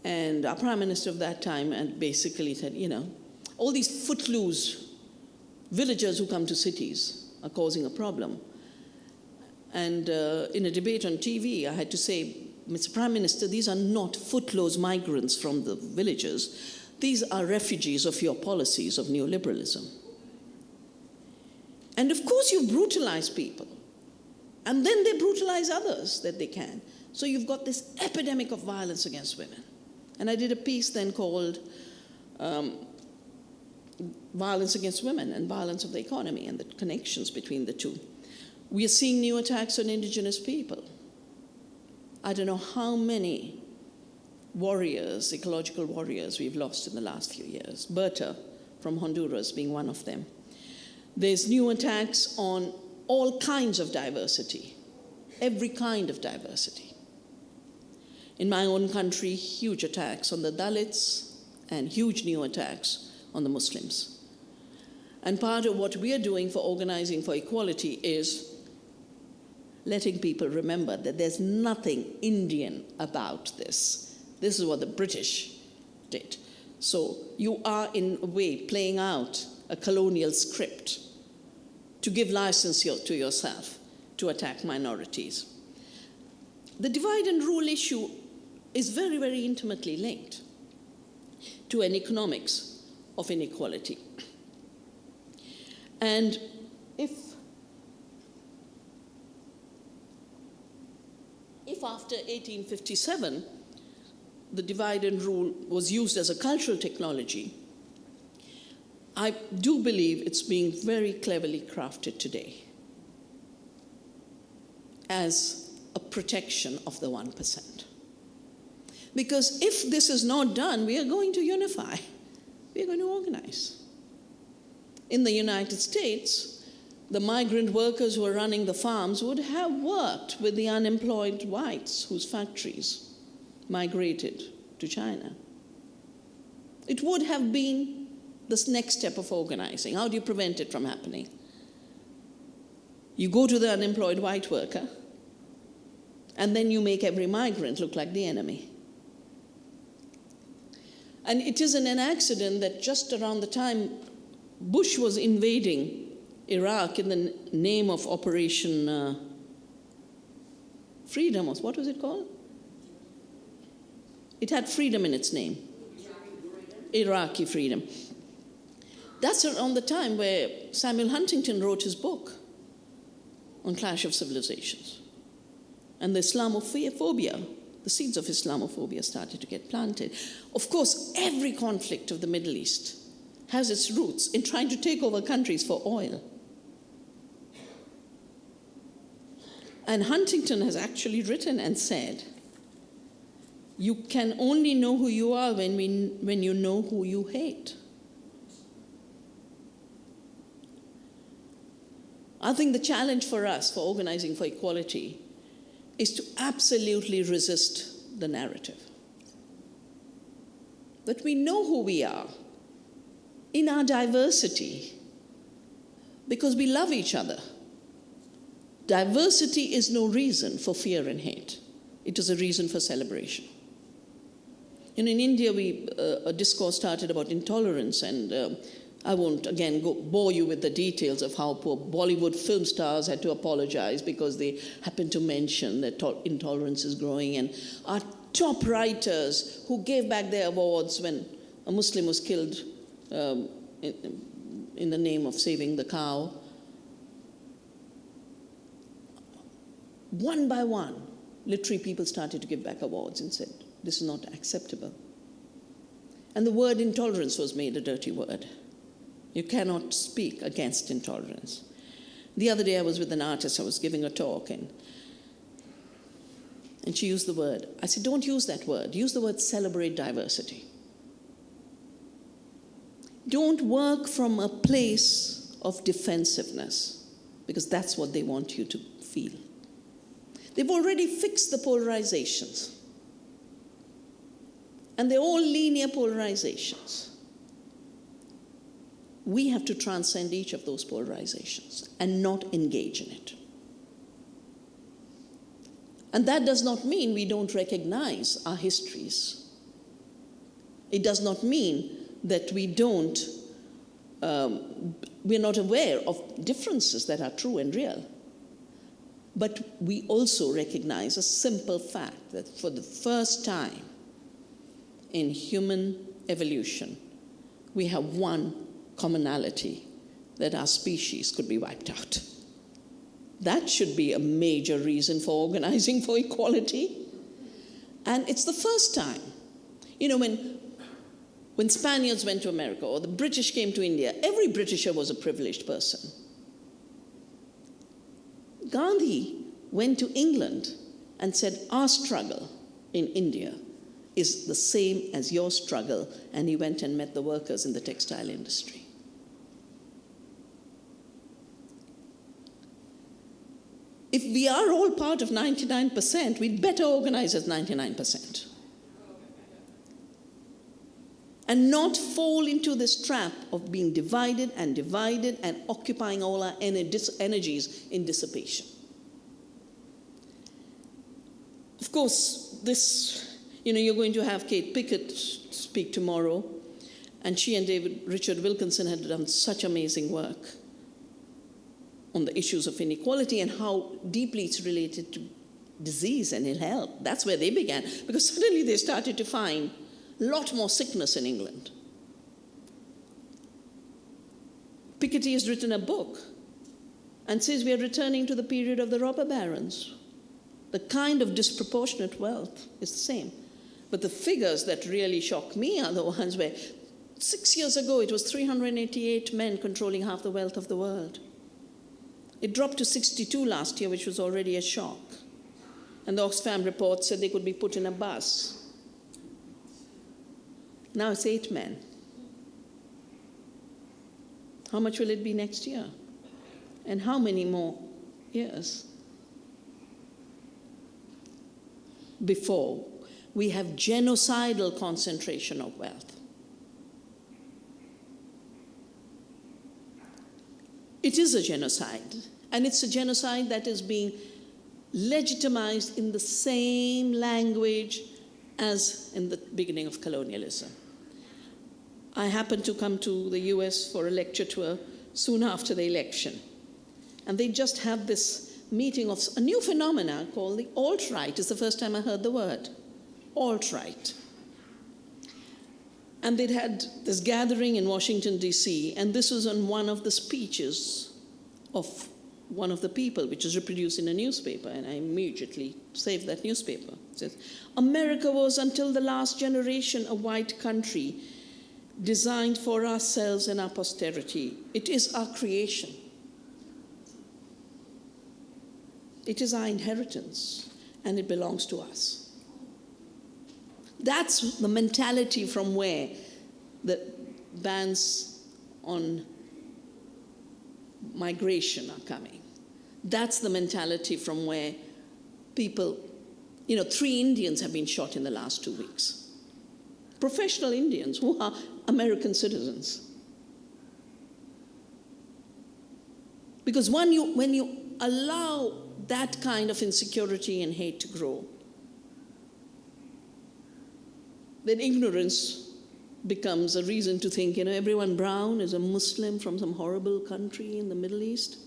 And our prime minister of that time basically said, you know, all these footloose villagers who come to cities are causing a problem. And in a debate on TV, I had to say, Mr. Prime Minister, these are not footloose migrants from the villages. These are refugees of your policies of neoliberalism. And of course you brutalize people. And then they brutalize others that they can. So you've got this epidemic of violence against women. And I did a piece then called Violence Against Women and Violence of the Economy and the connections between the two. We are seeing new attacks on indigenous people. I don't know how many warriors, ecological warriors, we've lost in the last few years. Berta from Honduras being one of them. There's new attacks on all kinds of diversity, every kind of diversity. In my own country, huge attacks on the Dalits and huge new attacks on the Muslims. And part of what we are doing for Organizing for Equality is letting people remember that there's nothing Indian about this. This is what the British did. So you are, in a way, playing out a colonial script to give license to yourself to attack minorities. The divide and rule issue is very, very intimately linked to an economics of inequality. And if after 1857, the divide and rule was used as a cultural technology, I do believe it's being very cleverly crafted today as a protection of the 1%. Because if this is not done, we are going to unify. We are going to organize. In the United States, the migrant workers who are running the farms would have worked with the unemployed whites whose factories migrated to China. It would have been this next step of organizing. How do you prevent it from happening? You go to the unemployed white worker, and then you make every migrant look like the enemy. And it isn't an accident that just around the time Bush was invading Iraq in the name of Operation Freedom, what was it called? It had freedom in its name. Iraqi freedom. That's around the time where Samuel Huntington wrote his book on Clash of Civilizations. And the Islamophobia, the seeds of Islamophobia started to get planted. Of course, every conflict of the Middle East has its roots in trying to take over countries for oil. And Huntington has actually written and said, you can only know who you are when you know who you hate. I think the challenge for us, for Organizing for Equality, is to absolutely resist the narrative. That we know who we are in our diversity because we love each other. Diversity is no reason for fear and hate. It is a reason for celebration. in India, a discourse started about intolerance, and I won't, again, bore you with the details of how poor Bollywood film stars had to apologize because they happened to mention that intolerance is growing, and our top writers who gave back their awards when a Muslim was killed in the name of saving the cow. One by one, literary people started to give back awards and said, this is not acceptable. And the word intolerance was made a dirty word. You cannot speak against intolerance. The other day I was with an artist, I was giving a talk, and she used the word. I said, don't use that word. Use the word celebrate diversity. Don't work from a place of defensiveness, because that's what they want you to feel. They've already fixed the polarizations. And they're all linear polarizations. We have to transcend each of those polarizations and not engage in it. And that does not mean we don't recognize our histories. It does not mean that we're not aware of differences that are true and real. But we also recognize a simple fact that for the first time in human evolution, we have one commonality, that our species could be wiped out. That should be a major reason for organizing for equality. And it's the first time. When Spaniards went to America or the British came to India, every Britisher was a privileged person. Gandhi went to England and said, our struggle in India is the same as your struggle, and he went and met the workers in the textile industry. If we are all part of 99%, we'd better organize as 99%. And not fall into this trap of being divided and occupying all our energies in dissipation. Of course, you're going to have Kate Pickett speak tomorrow, and she and Richard Wilkinson had done such amazing work on the issues of inequality and how deeply it's related to disease and ill health. That's where they began, because suddenly they started to find a lot more sickness in England. Piketty has written a book and says we are returning to the period of the robber barons. The kind of disproportionate wealth is the same. But the figures that really shock me are the ones where 6 years ago it was 388 men controlling half the wealth of the world. It dropped to 62 last year, which was already a shock. And the Oxfam report said they could be put in a bus. Now it's 8 men. How much will it be next year? And how many more years before we have genocidal concentration of wealth? It is a genocide, and it's a genocide that is being legitimized in the same language as in the beginning of colonialism. I happened to come to the US for a lecture tour soon after the election, and they just had this meeting of a new phenomena called the alt-right. It's the first time I heard the word, alt-right. And they'd had this gathering in Washington, D.C., and this was on one of the speeches of one of the people, which is reproduced in a newspaper, and I immediately saved that newspaper. It says, America was, until the last generation, a white country designed for ourselves and our posterity. It is our creation. It is our inheritance, and it belongs to us. That's the mentality from where the bans on migration are coming. That's the mentality from where people, 3 Indians have been shot in the last 2 weeks. Professional Indians who are American citizens. Because when you allow that kind of insecurity and hate to grow, then ignorance becomes a reason to think, everyone brown is a Muslim from some horrible country in the Middle East.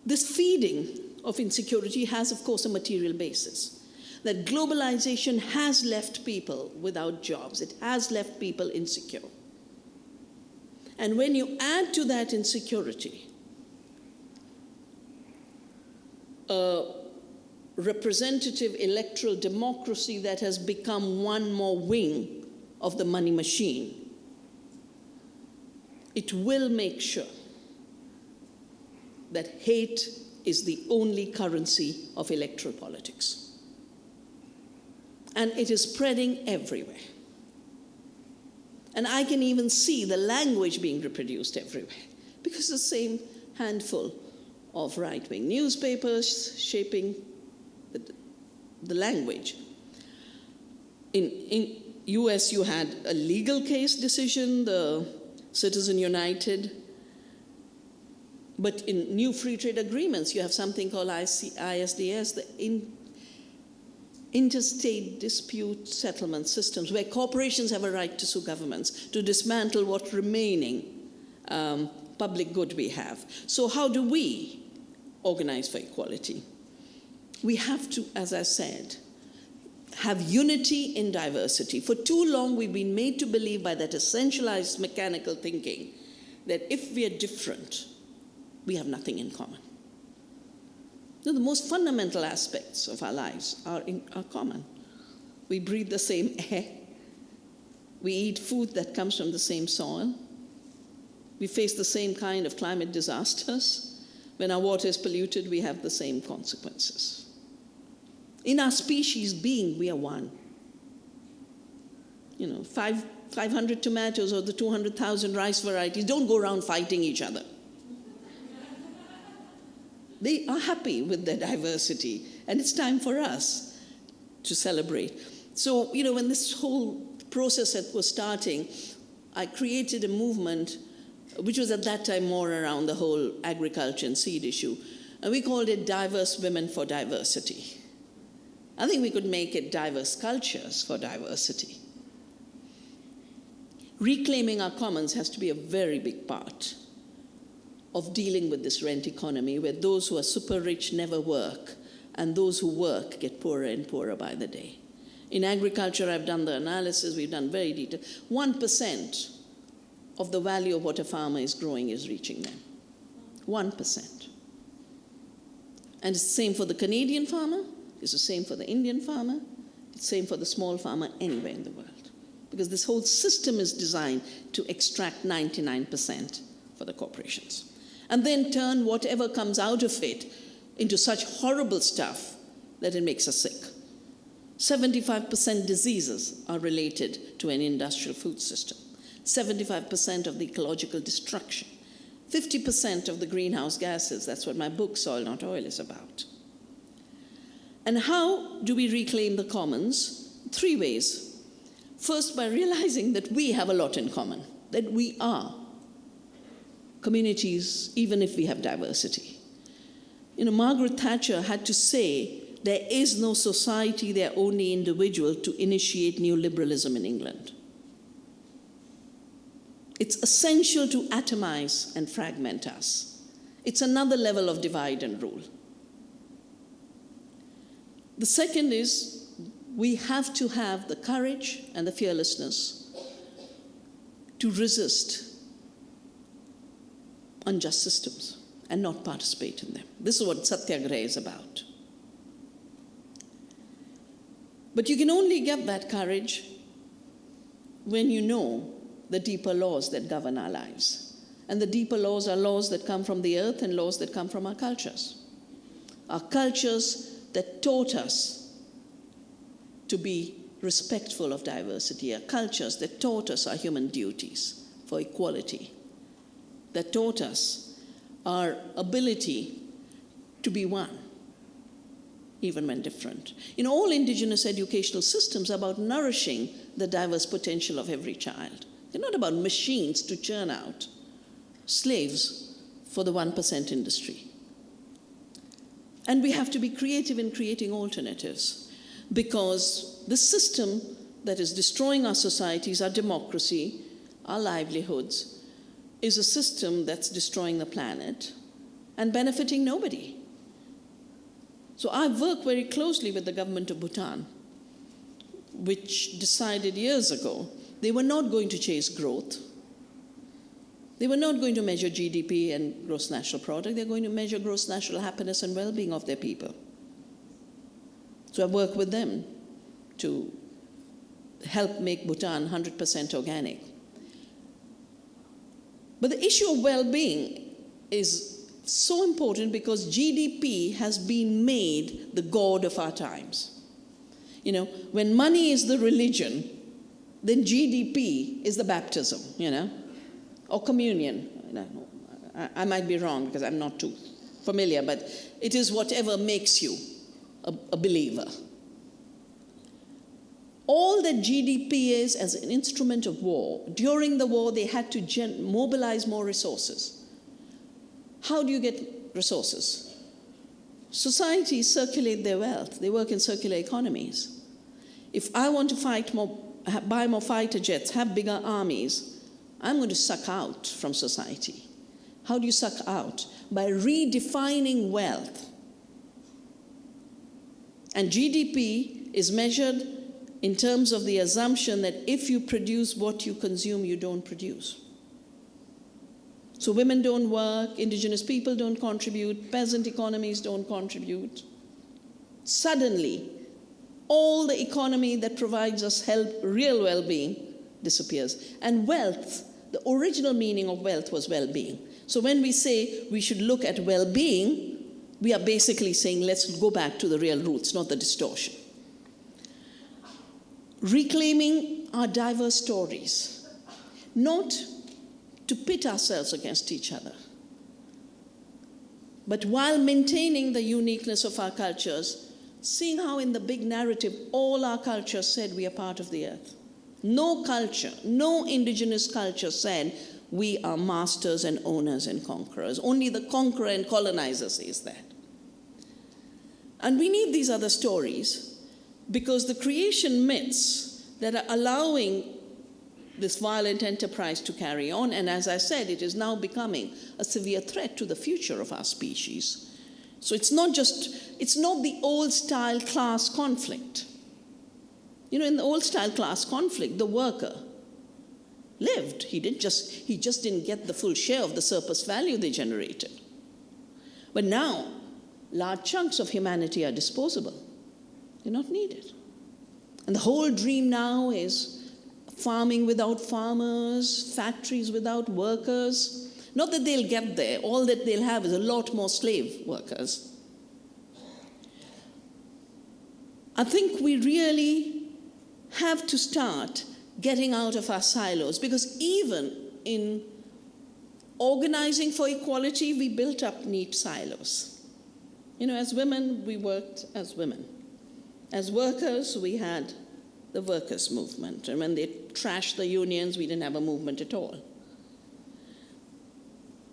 This feeding of insecurity has, of course, a material basis. That globalization has left people without jobs. It has left people insecure. And when you add to that insecurity a representative electoral democracy that has become one more wing of the money machine, it will make sure that hate is the only currency of electoral politics. And it is spreading everywhere. And I can even see the language being reproduced everywhere, because the same handful of right-wing newspapers shaping the language. In US, you had a legal case decision, the Citizen United. But in new free trade agreements, you have something called ISDS, the interstate dispute settlement systems, where corporations have a right to sue governments to dismantle what remaining public good we have. So how do we organize for equality? We have to, as I said, have unity in diversity. For too long, we've been made to believe by that essentialized mechanical thinking that if we are different, we have nothing in common. The most fundamental aspects of our lives are common. We breathe the same air. We eat food that comes from the same soil. We face the same kind of climate disasters. When our water is polluted, we have the same consequences. In our species being, we are one. 500 tomatoes or the 200,000 rice varieties don't go around fighting each other. They are happy with their diversity, and it's time for us to celebrate. So, when this whole process was starting, I created a movement which was at that time more around the whole agriculture and seed issue, and we called it Diverse Women for Diversity. I think we could make it Diverse Cultures for Diversity. Reclaiming our commons has to be a very big part of dealing with this rent economy, where those who are super rich never work, and those who work get poorer and poorer by the day. In agriculture, I've done the analysis, we've done very detailed. 1% of the value of what a farmer is growing is reaching them. 1%. And it's the same for the Canadian farmer, it's the same for the Indian farmer, it's the same for the small farmer anywhere in the world. Because this whole system is designed to extract 99% for the corporations. And then turn whatever comes out of it into such horrible stuff that it makes us sick. 75% diseases are related to an industrial food system. 75% of the ecological destruction. 50% of the greenhouse gases. That's what my book, Soil Not Oil, is about. And how do we reclaim the commons? 3 ways. First, by realizing that we have a lot in common, that we are communities, even if we have diversity. Margaret Thatcher had to say, there is no society, there are only individuals, to initiate neoliberalism in England. It's essential to atomize and fragment us. It's another level of divide and rule. The second is, we have to have the courage and the fearlessness to resist unjust systems and not participate in them. This is what Satyagraha is about. But you can only get that courage when you know the deeper laws that govern our lives. And the deeper laws are laws that come from the earth and laws that come from our cultures. Our cultures that taught us to be respectful of diversity, our cultures that taught us our human duties for equality, that taught us our ability to be one, even when different. All indigenous educational systems are about nourishing the diverse potential of every child. They're not about machines to churn out slaves for the 1% industry. And we have to be creative in creating alternatives, because this system that is destroying our societies, our democracy, our livelihoods, is a system that's destroying the planet and benefiting nobody. So I work very closely with the government of Bhutan, which decided years ago they were not going to chase growth. They were not going to measure GDP and gross national product. They're going to measure gross national happiness and well-being of their people. So I work with them to help make Bhutan 100% organic. But the issue of well-being is so important because GDP has been made the god of our times. You know, when money is the religion, then GDP is the baptism, you know, or communion. You know, I might be wrong because I'm not too familiar, but it is whatever makes you a believer. All that GDP is as an instrument of war. During the war, they had to mobilize more resources. How do you get resources? Societies circulate their wealth. They work in circular economies. If I want to fight more, buy more fighter jets, have bigger armies, I'm going to suck out from society. How do you suck out? By redefining wealth. And GDP is measured in terms of the assumption that if you produce what you consume, you don't produce. So women don't work, indigenous people don't contribute, peasant economies don't contribute. Suddenly, all the economy that provides us health, real well-being, disappears. And wealth, the original meaning of wealth was well-being. So when we say we should look at well-being, we are basically saying let's go back to the real roots, not the distortion. Reclaiming our diverse stories, not to pit ourselves against each other, but while maintaining the uniqueness of our cultures, seeing how in the big narrative all our cultures said we are part of the earth. No culture, no indigenous culture said we are masters and owners and conquerors. Only the conqueror and colonizer says that. And we need these other stories because the creation myths that are allowing this violent enterprise to carry on, and as I said, it is now becoming a severe threat to the future of our species. So it's not the old-style class conflict. You know, in the old-style class conflict, the worker lived. He just didn't get the full share of the surplus value they generated. But now, large chunks of humanity are disposable. They're not needed. And the whole dream now is farming without farmers, factories without workers. Not that they'll get there. All that they'll have is a lot more slave workers. I think we really have to start getting out of our silos because even in organizing for equality, we built up neat silos. You know, as women, we worked as women. As workers, we had the workers' movement. And when they trashed the unions, we didn't have a movement at all.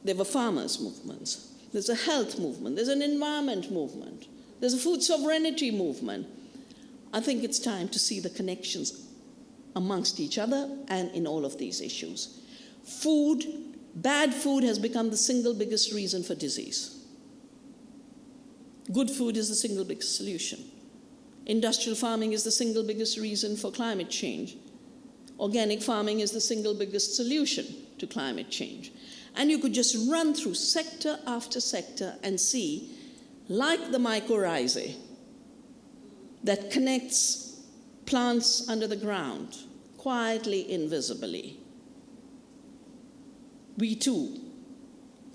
There were farmers' movements. There's a health movement. There's an environment movement. There's a food sovereignty movement. I think it's time to see the connections amongst each other and in all of these issues. Food, bad food has become the single biggest reason for disease. Good food is the single biggest solution. Industrial farming is the single biggest reason for climate change. Organic farming is the single biggest solution to climate change. And you could just run through sector after sector and see, like the mycorrhizae that connects plants under the ground, quietly, invisibly, we too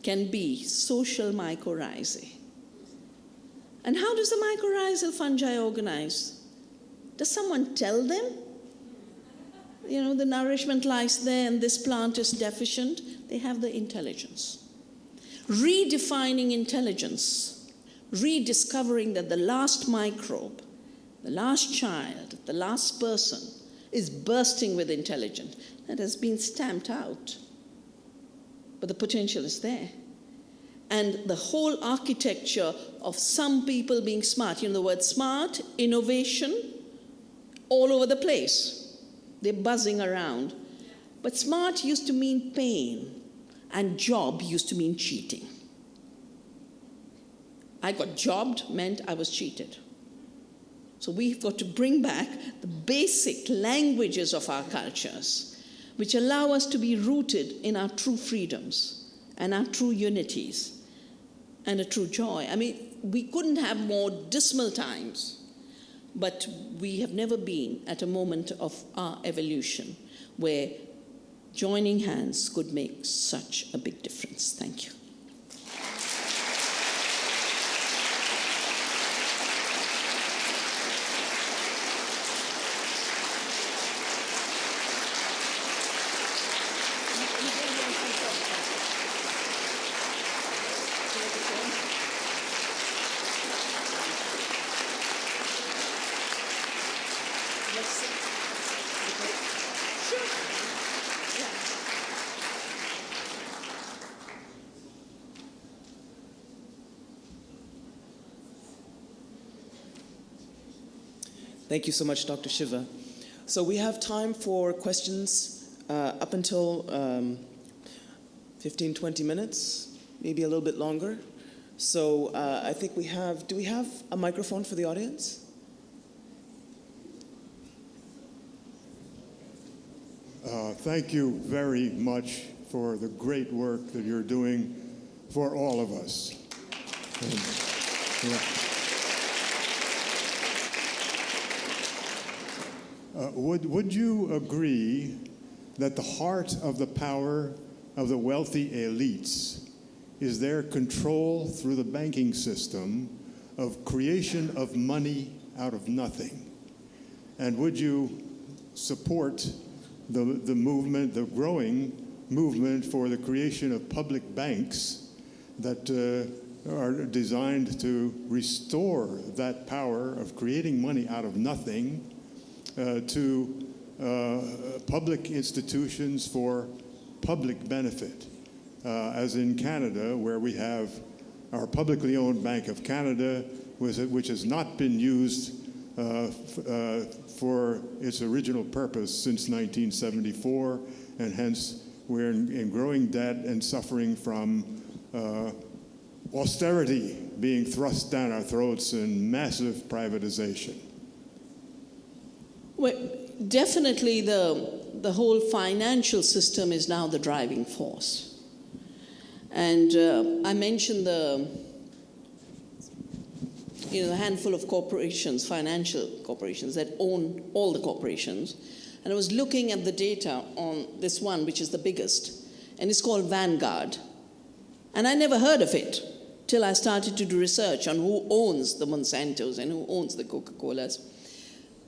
can be social mycorrhizae. And how does the mycorrhizal fungi organize? Does someone tell them? You know, the nourishment lies there and this plant is deficient. They have the intelligence. Redefining intelligence, rediscovering that the last microbe, the last child, the last person is bursting with intelligence. That has been stamped out. But the potential is there. And the whole architecture of some people being smart, you know the word smart, innovation, all over the place. They're buzzing around. But smart used to mean pain, and job used to mean cheating. I got jobbed meant I was cheated. So we've got to bring back the basic languages of our cultures, which allow us to be rooted in our true freedoms and our true unities and a true joy. I mean, we couldn't have more dismal times, but we have never been at a moment of our evolution where joining hands could make such a big difference. Thank you. Thank you so much, Dr. Shiva. So we have time for questions up until 15, 20 minutes, maybe a little bit longer. So I think do we have a microphone for the audience? Thank you very much for the great work that you're doing for all of us. Would you agree that the heart of the power of the wealthy elites is their control through the banking system of creation of money out of nothing? And would you support the movement, the growing movement for the creation of public banks that are designed to restore that power of creating money out of nothing to public institutions for public benefit, as in Canada, where we have our publicly owned Bank of Canada, which has not been used for its original purpose since 1974, and hence we're in growing debt and suffering from austerity being thrust down our throats and massive privatization. Well, definitely the whole financial system is now the driving force. And I mentioned the handful of corporations, financial corporations, that own all the corporations. And I was looking at the data on this one, which is the biggest, and it's called Vanguard. And I never heard of it till I started to do research on who owns the Monsantos and who owns the Coca-Colas.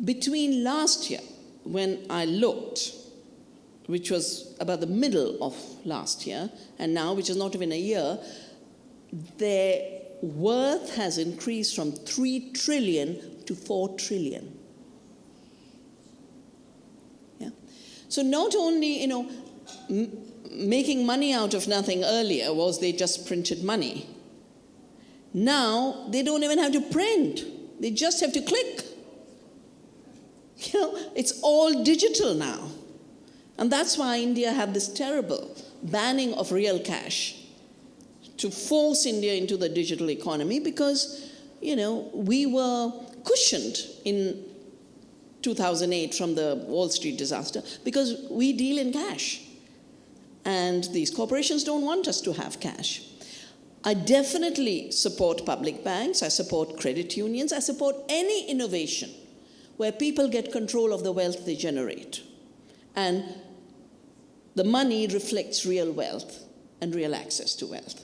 Between last year, when I looked, which was about the middle of last year, and now, which is not even a year, their worth has increased from 3 trillion to 4 trillion. Yeah. So not only, making money out of nothing earlier was they just printed money. Now they don't even have to print. They just have to click. It's all digital now. And that's why India had this terrible banning of real cash to force India into the digital economy because, we were cushioned in 2008 from the Wall Street disaster because we deal in cash. And these corporations don't want us to have cash. I definitely support public banks. I support credit unions. I support any innovation where people get control of the wealth they generate. And the money reflects real wealth and real access to wealth.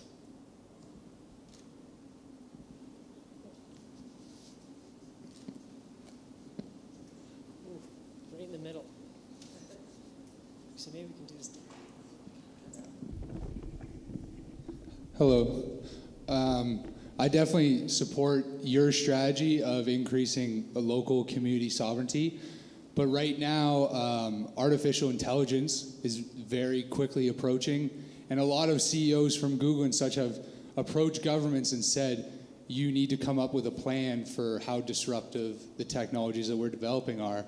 Right in the middle. So maybe we can do this. Hello. I definitely support your strategy of increasing local community sovereignty. But right now, artificial intelligence is very quickly approaching. And a lot of CEOs from Google and such have approached governments and said, you need to come up with a plan for how disruptive the technologies that we're developing are.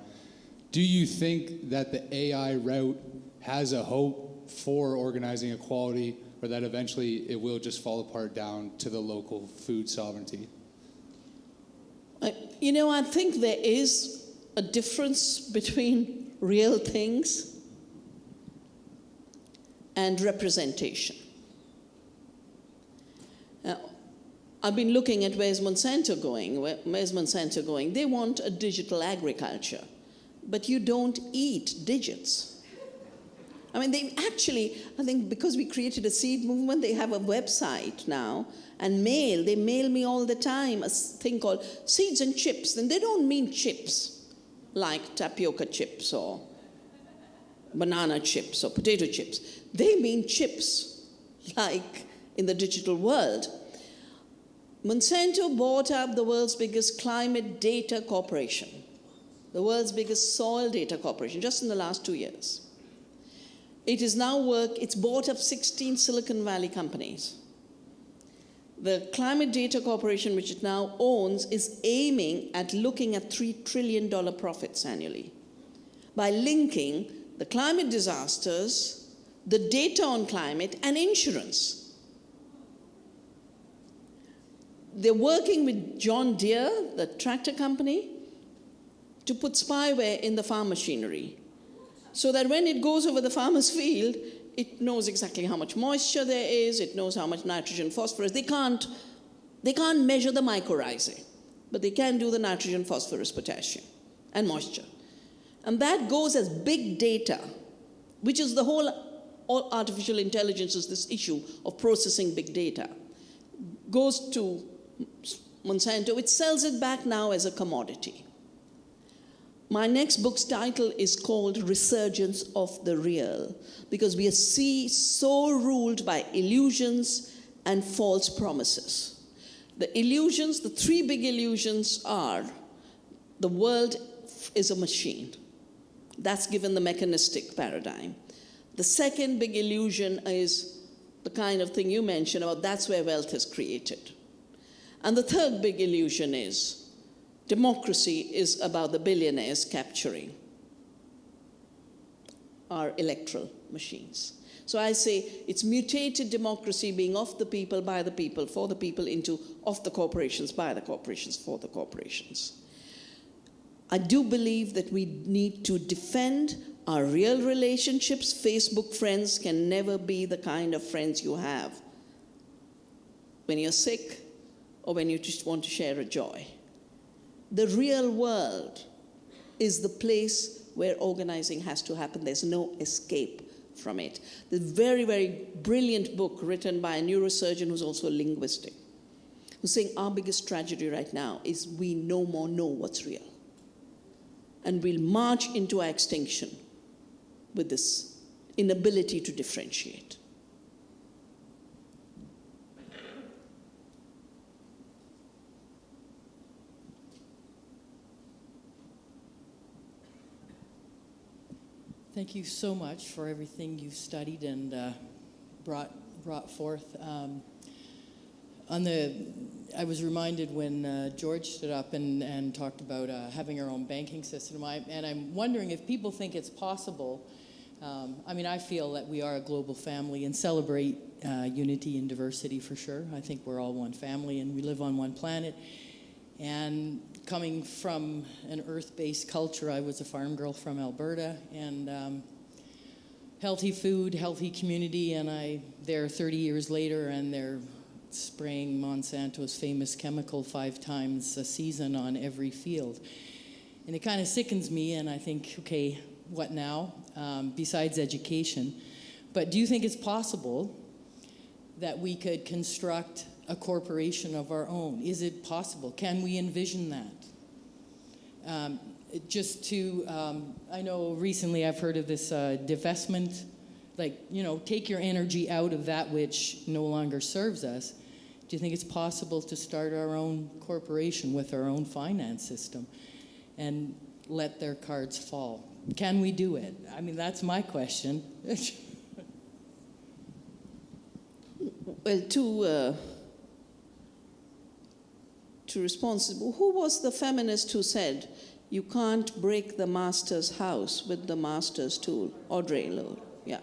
Do you think that the AI route has a hope for organizing equality, or that eventually it will just fall apart down to the local food sovereignty? I think there is a difference between real things and representation. I've been looking at where's Monsanto going? Where's Monsanto going? They want a digital agriculture, but you don't eat digits. I mean, they actually, I think because we created a seed movement, they have a website now, and they mail me all the time a thing called Seeds and Chips. And they don't mean chips, like tapioca chips or banana chips or potato chips. They mean chips, like in the digital world. Monsanto bought up the world's biggest climate data corporation, the world's biggest soil data corporation, just in the last 2 years. It is now it's bought up 16 Silicon Valley companies. The Climate Data Corporation, which it now owns, is aiming at looking at $3 trillion profits annually by linking the climate disasters, the data on climate, and insurance. They're working with John Deere, the tractor company, to put spyware in the farm machinery, so that when it goes over the farmer's field, it knows exactly how much moisture there is, it knows how much nitrogen, phosphorus. They can't measure the mycorrhizae, but they can do the nitrogen, phosphorus, potassium, and moisture. And that goes as big data, which is all artificial intelligence is this issue of processing big data. Goes to Monsanto, it sells it back now as a commodity. My next book's title is called Resurgence of the Real, because we are so ruled by illusions and false promises. The illusions, the three big illusions are, the world is a machine. That's given the mechanistic paradigm. The second big illusion is the kind of thing you mentioned about that's where wealth is created. And the third big illusion is democracy is about the billionaires capturing our electoral machines. So I say it's mutated democracy being of the people, by the people, for the people, into of the corporations, by the corporations, for the corporations. I do believe that we need to defend our real relationships. Facebook friends can never be the kind of friends you have when you're sick or when you just want to share a joy. The real world is the place where organizing has to happen. There's no escape from it. The very, very brilliant book written by a neurosurgeon who's also a linguistic, who's saying our biggest tragedy right now is we no more know what's real. And we'll march into our extinction with this inability to differentiate. Thank you so much for everything you've studied and brought forth. I was reminded when George stood up and talked about having our own banking system, and I'm wondering if people think it's possible. I feel that we are a global family and celebrate unity and diversity for sure. I think we're all one family and we live on one planet. And coming from an earth-based culture, I was a farm girl from Alberta, and healthy food, healthy community, and there 30 years later, and they're spraying Monsanto's famous chemical 5 times a season on every field. And it kind of sickens me, and I think, okay, what now? Besides education. But do you think it's possible that we could construct a corporation of our own? Is it possible? Can we envision that? I know recently I've heard of this divestment, take your energy out of that which no longer serves us. Do you think it's possible to start our own corporation with our own finance system and let their cards fall? Can we do it? That's my question. Well, to responsible. Who was the feminist who said, you can't break the master's house with the master's tool? Audre Lorde, yeah.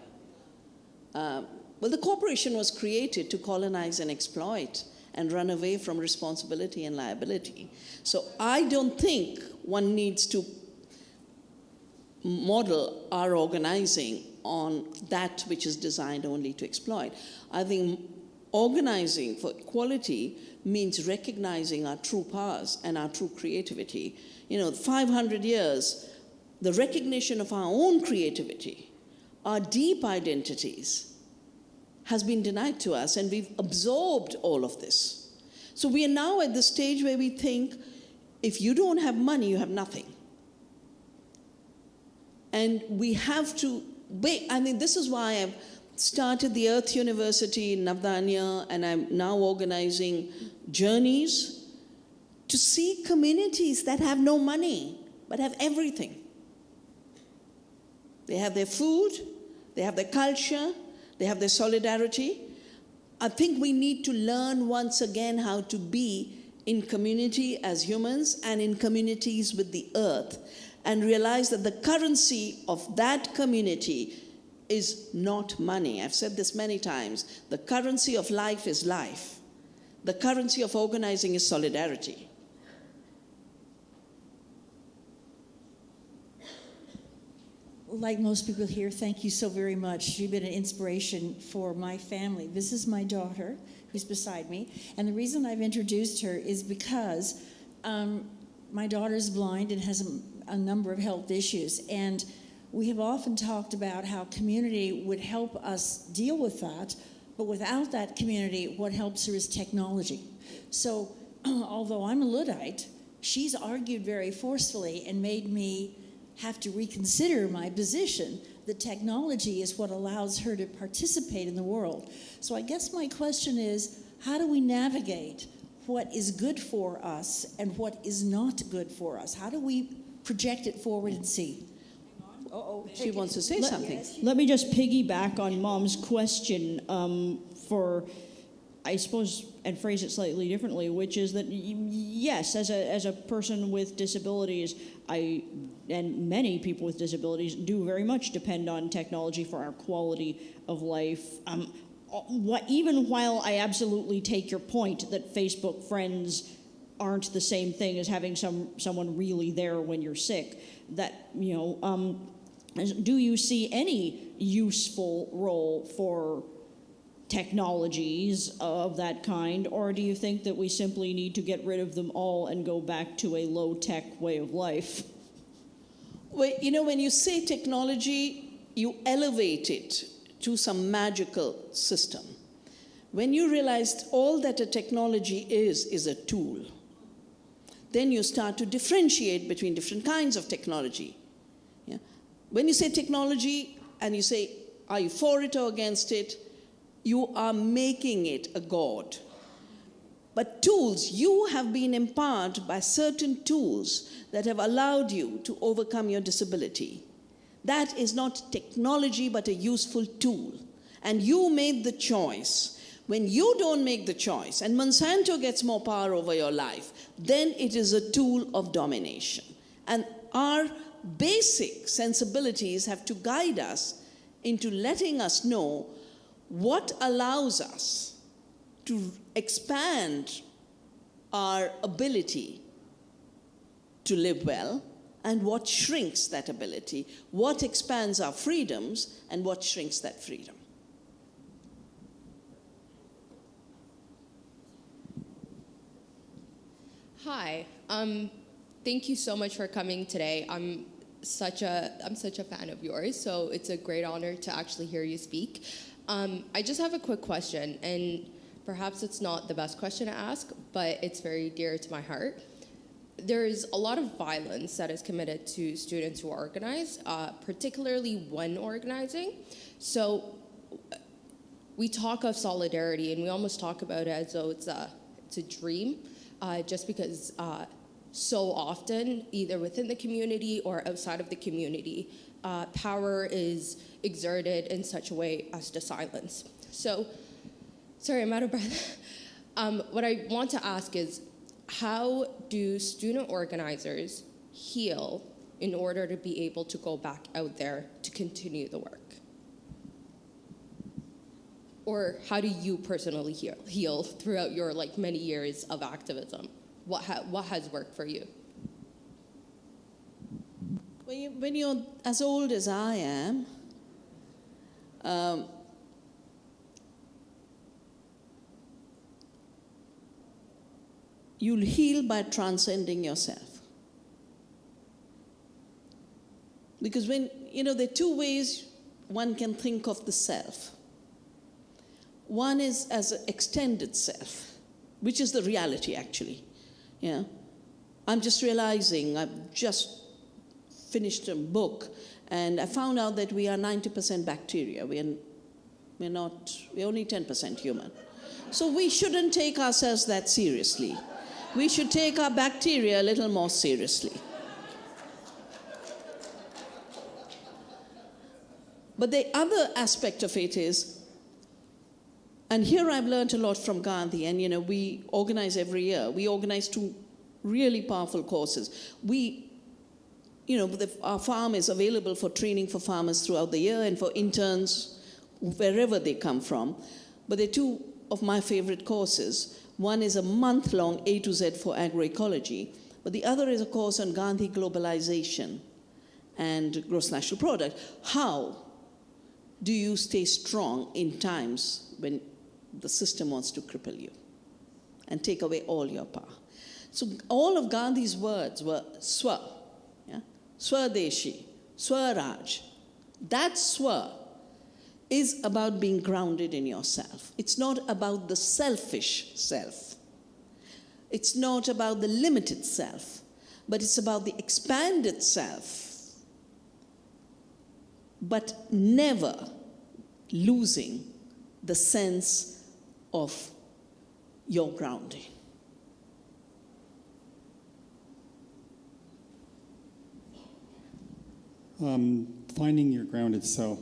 Well, the corporation was created to colonize and exploit and run away from responsibility and liability. So I don't think one needs to model our organizing on that which is designed only to exploit. I think organizing for equality means recognizing our true powers and our true creativity. 500 years, the recognition of our own creativity, our deep identities, has been denied to us, and we've absorbed all of this. So we are now at the stage where we think, if you don't have money, you have nothing. And we have to wait. I mean, this is why I've started the Earth University in Navdanya, and I'm now organizing journeys to see communities that have no money, but have everything. They have their food, they have their culture, they have their solidarity. I think we need to learn once again how to be in community as humans and in communities with the earth, and realize that the currency of that community is not money. I've said this many times. The currency of life is life. The currency of organizing is solidarity. Like most people here, thank you so very much. You've been an inspiration for my family. This is my daughter, who's beside me. And the reason I've introduced her is because my daughter's blind and has a number of health issues. And we have often talked about how community would help us deal with that, but without that community, what helps her is technology. So although I'm a Luddite, she's argued very forcefully and made me have to reconsider my position that technology is what allows her to participate in the world. So I guess my question is, how do we navigate what is good for us and what is not good for us? How do we project it forward and see? She wants to say something. Let me just piggyback on Mom's question for, I suppose, and phrase it slightly differently, which is that yes, as a person with disabilities, and many people with disabilities do very much depend on technology for our quality of life. Even while I absolutely take your point that Facebook friends aren't the same thing as having someone really there when you're sick, that, do you see any useful role for technologies of that kind, or do you think that we simply need to get rid of them all and go back to a low-tech way of life? Well, when you say technology, you elevate it to some magical system. When you realize all that a technology is a tool, then you start to differentiate between different kinds of technology. Yeah? When you say technology and you say, are you for it or against it, you are making it a god. But tools, you have been empowered by certain tools that have allowed you to overcome your disability. That is not technology, but a useful tool. And you made the choice. When you don't make the choice, and Monsanto gets more power over your life, then it is a tool of domination. And our basic sensibilities have to guide us into letting us know what allows us to expand our ability to live well, and what shrinks that ability, what expands our freedoms, and what shrinks that freedom. Hi, thank you so much for coming today. I'm such a fan of yours, so it's a great honor to actually hear you speak. I just have a quick question, and perhaps it's not the best question to ask, but it's very dear to my heart. There's a lot of violence that is committed to students who organize, particularly when organizing. So we talk of solidarity, and we almost talk about it as though it's a dream, just because so often, either within the community or outside of the community, power is exerted in such a way as to silence. So, sorry, I'm out of breath. What I want to ask is, how do student organizers heal in order to be able to go back out there to continue the work? Or how do you personally heal throughout your many years of activism? What has worked for you? When you're as old as I am, you'll heal by transcending yourself. Because there are two ways one can think of the self. One is as an extended self, which is the reality, actually. Yeah, I'm just realizing, I've just finished a book, and I found out that we are 90% bacteria. We're only 10% human. So we shouldn't take ourselves that seriously. We should take our bacteria a little more seriously. But the other aspect of it is, and here I've learned a lot from Gandhi, and we organize every year. We organize 2 really powerful courses. Our farm is available for training for farmers throughout the year and for interns wherever they come from. But there are 2 of my favorite courses. One is a month-long A to Z for agroecology, but the other is a course on Gandhi globalization and gross national product. How do you stay strong in times when the system wants to cripple you and take away all your power? So all of Gandhi's words were swa, Swadeshi, Swaraj. That swa is about being grounded in yourself. It's not about the selfish self. It's not about the limited self, but it's about the expanded self, but never losing the sense of your grounding. Finding your grounded self.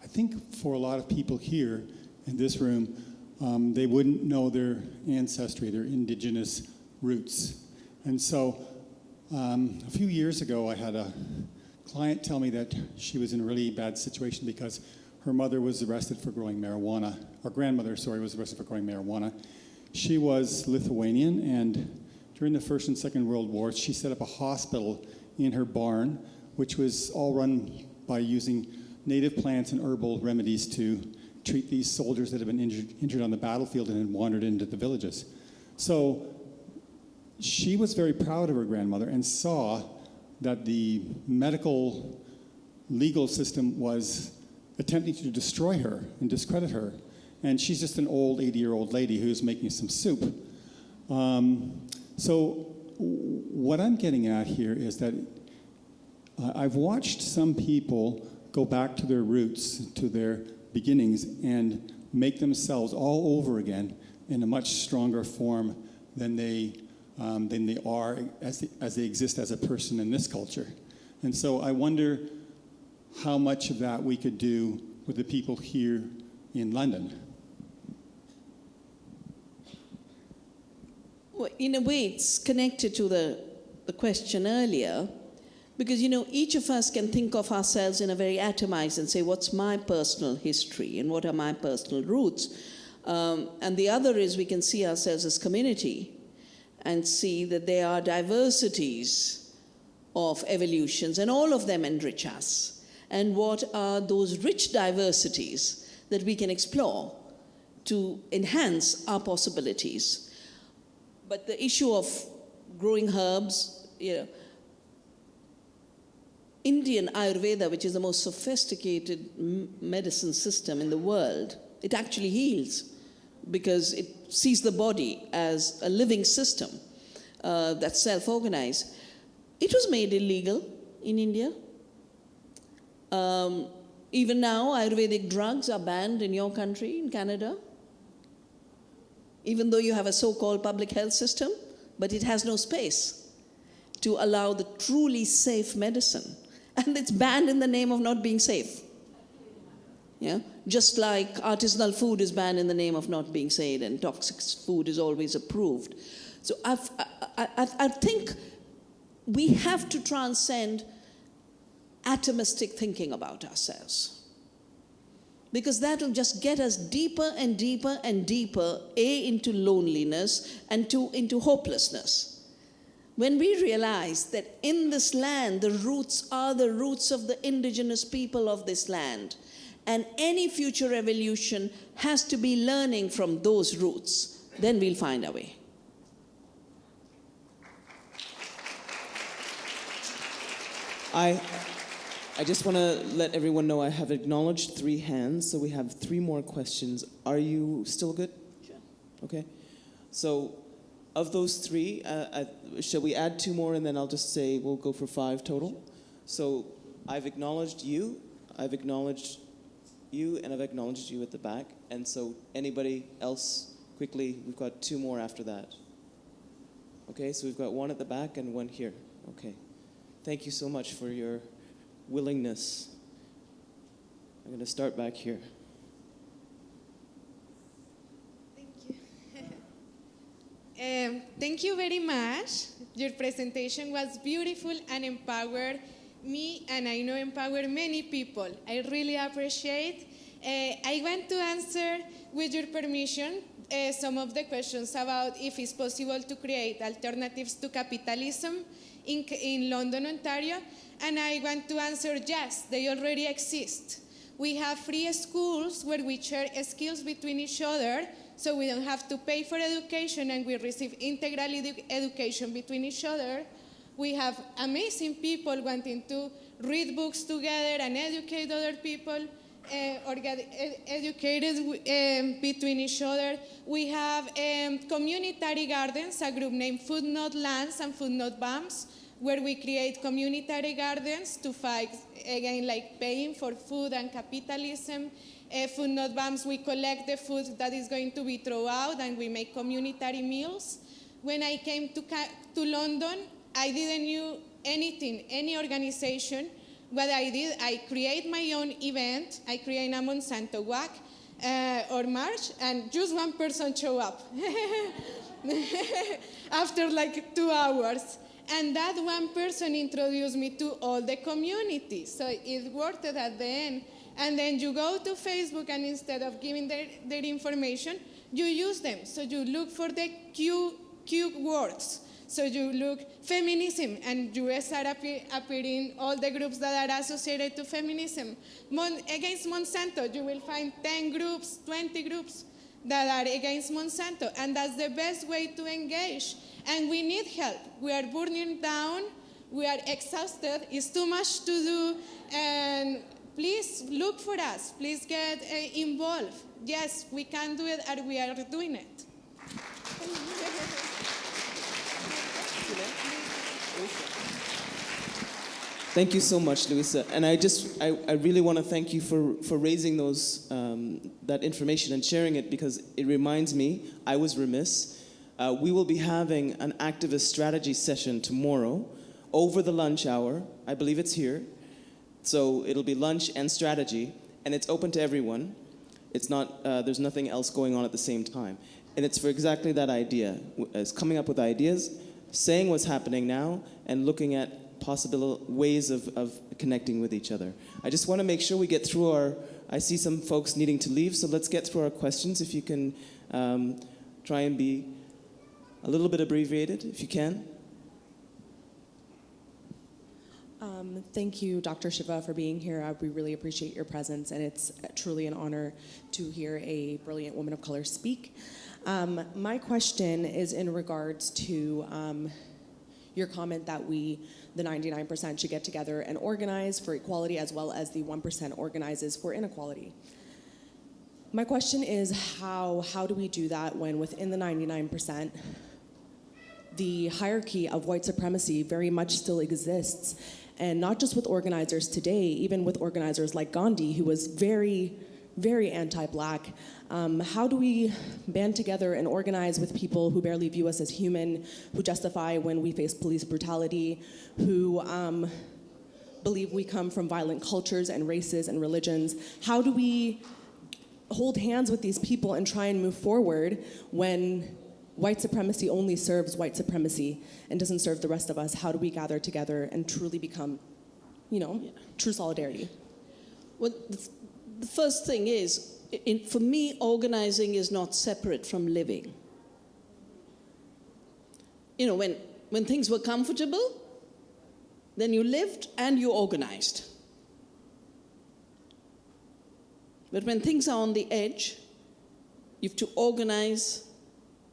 I think for a lot of people here in this room, they wouldn't know their ancestry, their indigenous roots. And so a few years ago, I had a client tell me that she was in a really bad situation because her mother was arrested for growing marijuana. Her grandmother, was arrested for growing marijuana. She was Lithuanian, and during the First and Second World Wars, she set up a hospital in her barn, which was all run by using native plants and herbal remedies to treat these soldiers that had been injured on the battlefield and had wandered into the villages. So she was very proud of her grandmother and saw that the medical legal system was attempting to destroy her and discredit her. And she's just an old 80-year-old lady who's making some soup. So what I'm getting at here is that I've watched some people go back to their roots, to their beginnings, and make themselves all over again in a much stronger form than they are as they exist as a person in this culture. And so I wonder how much of that we could do with the people here in London. Well, in a way, it's connected to the question earlier, because, each of us can think of ourselves in a very atomized and say, what's my personal history and what are my personal roots? And the other is we can see ourselves as community and see that there are diversities of evolutions, and all of them enrich us. And what are those rich diversities that we can explore to enhance our possibilities? But the issue of growing herbs, Indian Ayurveda, which is the most sophisticated medicine system in the world, it actually heals because it sees the body as a living system that's self-organized. It was made illegal in India. Even now, Ayurvedic drugs are banned in your country, in Canada, even though you have a so-called public health system, but it has no space to allow the truly safe medicine. And it's banned in the name of not being safe. Yeah? Just like artisanal food is banned in the name of not being safe, and toxic food is always approved. So I think we have to transcend atomistic thinking about ourselves, because that will just get us deeper and deeper and deeper, into loneliness and into hopelessness. When we realize that in this land, the roots are the roots of the indigenous people of this land, and any future evolution has to be learning from those roots, then we'll find our way. I just want to let everyone know I have acknowledged 3 hands, so we have 3 more questions. Are you still good? Sure. Okay. So, of those 3, shall we add 2 more, and then I'll just say we'll go for 5 total? Sure. So, I've acknowledged you, I've acknowledged you, and I've acknowledged you at the back. And so, anybody else, quickly, we've got 2 more after that. Okay, so we've got 1 at the back and 1 here. Okay. Thank you so much for your willingness. I'm going to start back here. Thank you very much. Your presentation was beautiful and empowered me, and I know empowered many people. I really appreciate. I want to answer, with your permission, some of the questions about if it's possible to create alternatives to capitalism in London, Ontario. And I want to answer, yes, they already exist. We have free schools where we share skills between each other, so we don't have to pay for education, and we receive integral education between each other. We have amazing people wanting to read books together and educate other people, or get educated between each other. We have community gardens, a group named Food Not Lands and Food Not Bombs, where we create community gardens to fight, again, like paying for food and capitalism. Food Not Bombs, we collect the food that is going to be thrown out, and we make community meals. When I came to London, I didn't know anything, any organization. What I did, I create my own event. I create a Monsanto walk or march, and just 1 person show up after like 2 hours. And that 1 person introduced me to all the community. So it worked at the end. And then you go to Facebook, and instead of giving their information, you use them. So you look for the Q words. So you look feminism, and you start appearing all the groups that are associated to feminism. Against Monsanto, you will find 10 groups, 20 groups that are against Monsanto. And that's the best way to engage. And we need help. We are burning down. We are exhausted. It's too much to do. And please look for us. Please get involved. Yes, we can do it, and we are doing it. Thank you so much, Luisa. And I really want to thank you for raising that information and sharing it, because it reminds me, I was remiss. We will be having an activist strategy session tomorrow over the lunch hour. I believe it's here. So it'll be lunch and strategy, and it's open to everyone. It's not, there's nothing else going on at the same time. And it's for exactly that idea. It's coming up with ideas, saying what's happening now, and looking at possible ways of connecting with each other. I just want to make sure we get through I see some folks needing to leave, so let's get through our questions. If you can try and be a little bit abbreviated, if you can. Thank you, Dr. Shiva, for being here. We really appreciate your presence, and it's truly an honor to hear a brilliant woman of color speak. My question is in regards to your comment that the 99% should get together and organize for equality, as well as the 1% organizes for inequality. My question is, how do we do that when within the 99%, the hierarchy of white supremacy very much still exists? And not just with organizers today, even with organizers like Gandhi, who was very, very anti-Black. How do we band together and organize with people who barely view us as human, who justify when we face police brutality, who believe we come from violent cultures and races and religions? How do we hold hands with these people and try and move forward when white supremacy only serves white supremacy and doesn't serve the rest of us. How do we gather together and truly become, true solidarity? Well, the first thing is, for me, organizing is not separate from living. When things were comfortable, then you lived and you organized. But when things are on the edge, you have to organize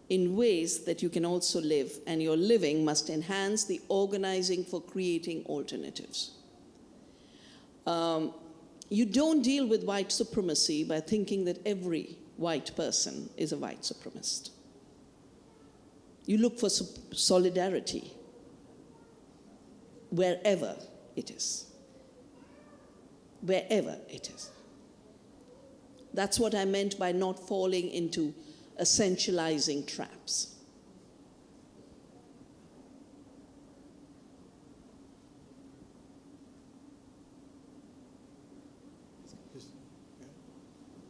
in ways that you can also live, and your living must enhance the organizing for creating alternatives. You don't deal with white supremacy by thinking that every white person is a white supremacist. You look for solidarity wherever it is. Wherever it is. That's what I meant by not falling into essentializing traps.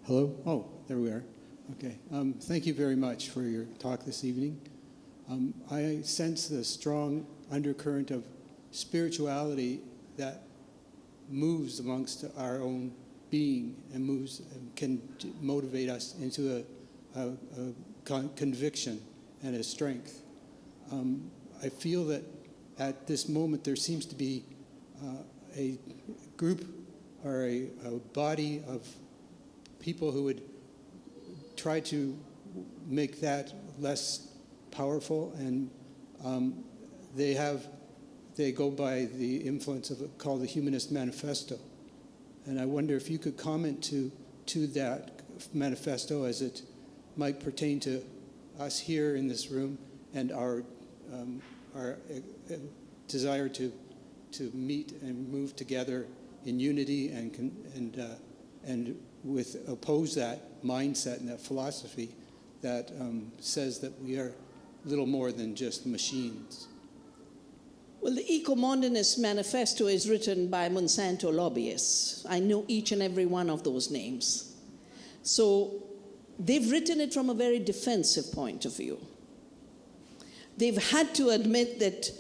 Hello? Oh, there we are. Okay. Thank you very much for your talk this evening. I sense the strong undercurrent of spirituality that moves amongst our own being and moves and can motivate us into a conviction and a strength. I feel that at this moment there seems to be a group or a body of people who would try to make that less powerful, and they go by the influence of called the Humanist Manifesto. And I wonder if you could comment to that manifesto as it might pertain to us here in this room and our desire to meet and move together in unity and oppose that mindset and that philosophy that says that we are little more than just machines. Well, the Eco-Modernist Manifesto is written by Monsanto lobbyists. I know each and every one of those names. So they've written it from a very defensive point of view. They've had to admit that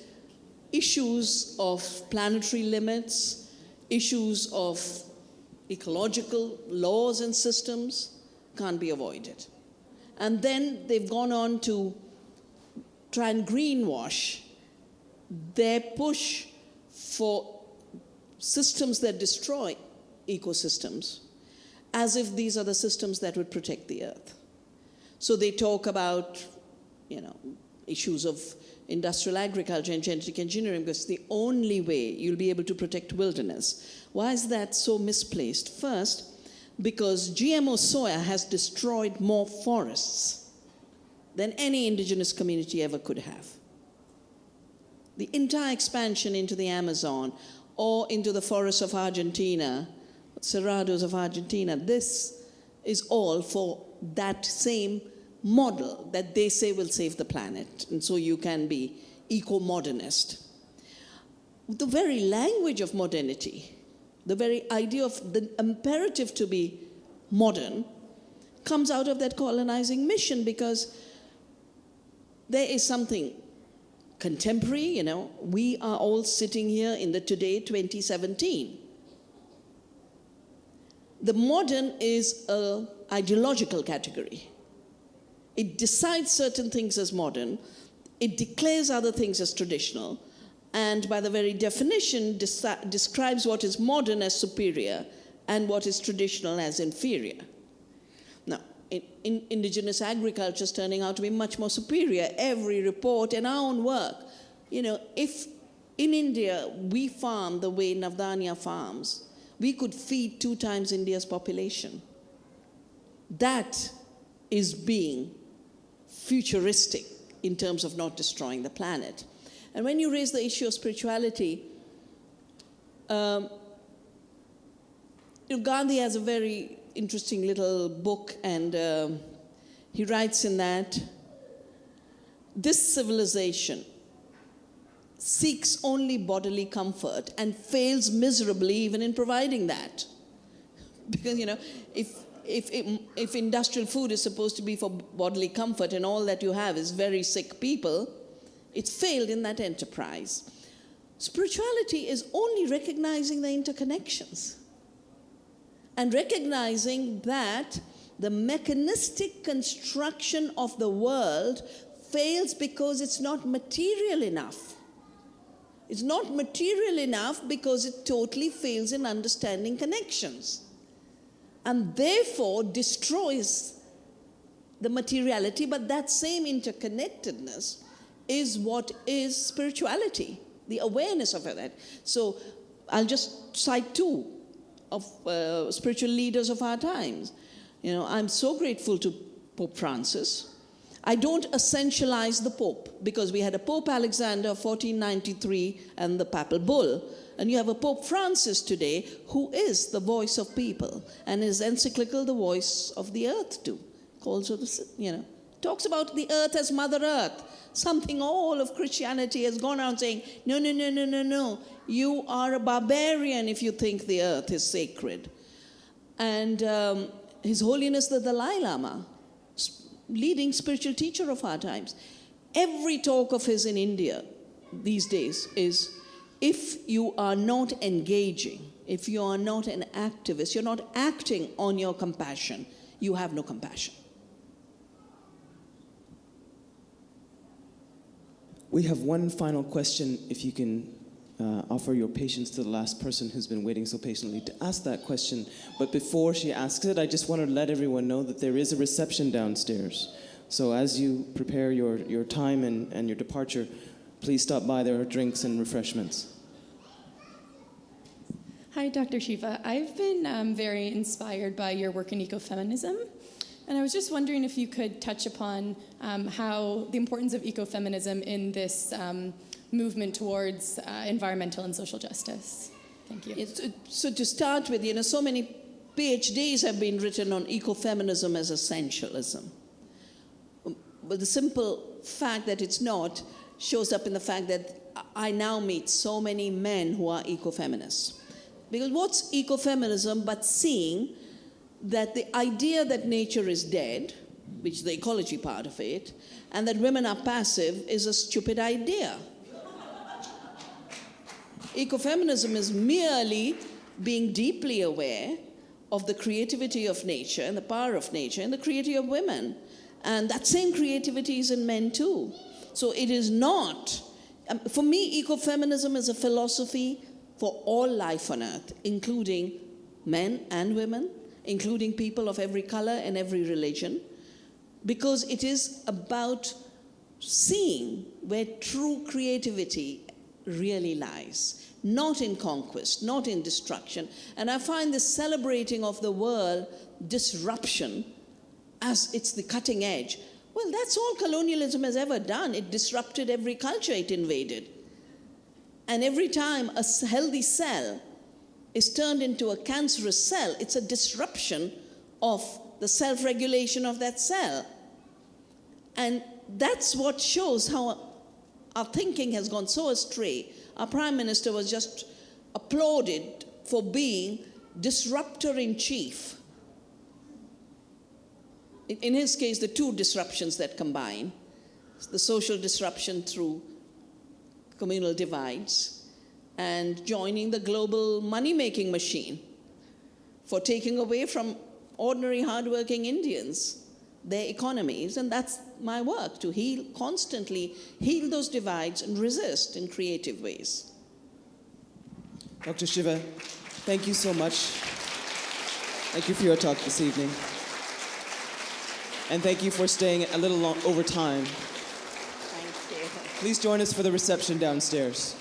issues of planetary limits, issues of ecological laws and systems can't be avoided. And then they've gone on to try and greenwash their push for systems that destroy ecosystems as if these are the systems that would protect the earth. So they talk about, issues of industrial agriculture and genetic engineering because it's the only way you'll be able to protect wilderness. Why is that so misplaced? First, because GMO soya has destroyed more forests than any indigenous community ever could have. The entire expansion into the Amazon or into the forests of Argentina, cerrados of Argentina, this is all for that same model that they say will save the planet. And so you can be eco-modernist. The very language of modernity, the very idea of the imperative to be modern, comes out of that colonizing mission because there is something contemporary, we are all sitting here in the today 2017. The modern is an ideological category. It decides certain things as modern, it declares other things as traditional, and by the very definition describes what is modern as superior and what is traditional as inferior. Now, indigenous agriculture is turning out to be much more superior. Every report and our own work, if in India we farm the way Navdanya farms, we could feed 2 times India's population. That is being futuristic in terms of not destroying the planet. And when you raise the issue of spirituality, Gandhi has a very interesting little book, and he writes in that, this civilization seeks only bodily comfort and fails miserably even in providing that. Because, if industrial food is supposed to be for bodily comfort and all that you have is very sick people, it's failed in that enterprise. Spirituality is only recognizing the interconnections and recognizing that the mechanistic construction of the world fails because it's not material enough. It's not material enough because it totally fails in understanding connections and therefore destroys the materiality, but that same interconnectedness is what is spirituality, the awareness of that. So I'll just cite two of spiritual leaders of our times. You know, I'm so grateful to Pope Francis. I don't essentialize the Pope because we had a Pope Alexander 1493 and the Papal Bull. And you have a Pope Francis today who is the voice of people, and his encyclical, The Voice of the Earth too, calls her, talks about the earth as Mother Earth, something all of Christianity has gone around saying, no, you are a barbarian if you think the earth is sacred. And His Holiness the Dalai Lama, leading spiritual teacher of our times, every talk of his in India these days is, if you are not engaging, if you are not an activist, you're not acting on your compassion, you have no compassion. We have one final question, if you can offer your patience to the last person who's been waiting so patiently to ask that question. But before she asks it, I just want to let everyone know that there is a reception downstairs. So as you prepare your time and your departure, please stop by. There are drinks and refreshments. Hi, Dr. Shiva. I've been very inspired by your work in ecofeminism. And I was just wondering if you could touch upon how the importance of ecofeminism in this movement towards environmental and social justice. Thank you. So to start with, so many PhDs have been written on ecofeminism as essentialism. But the simple fact that it's not shows up in the fact that I now meet so many men who are ecofeminists. Because what's ecofeminism but seeing that the idea that nature is dead, which is the ecology part of it, and that women are passive is a stupid idea. Ecofeminism is merely being deeply aware of the creativity of nature and the power of nature and the creativity of women. And that same creativity is in men too. So it is not, for me, ecofeminism is a philosophy for all life on earth, including men and women, including people of every color and every religion, because it is about seeing where true creativity really lies, not in conquest, not in destruction. And I find this celebrating of the world disruption as it's the cutting edge. Well, that's all colonialism has ever done. It disrupted every culture it invaded. And every time a healthy cell is turned into a cancerous cell, it's a disruption of the self-regulation of that cell. And that's what shows how our thinking has gone so astray. Our Prime Minister was just applauded for being disruptor in chief. In his case, the two disruptions that combine, the social disruption through communal divides and joining the global money-making machine for taking away from ordinary hardworking Indians their economies. And that's my work, to constantly heal those divides and resist in creative ways. Dr. Shiva, thank you so much. Thank you for your talk this evening. And thank you for staying a little long over time. Thank you. Please join us for the reception downstairs.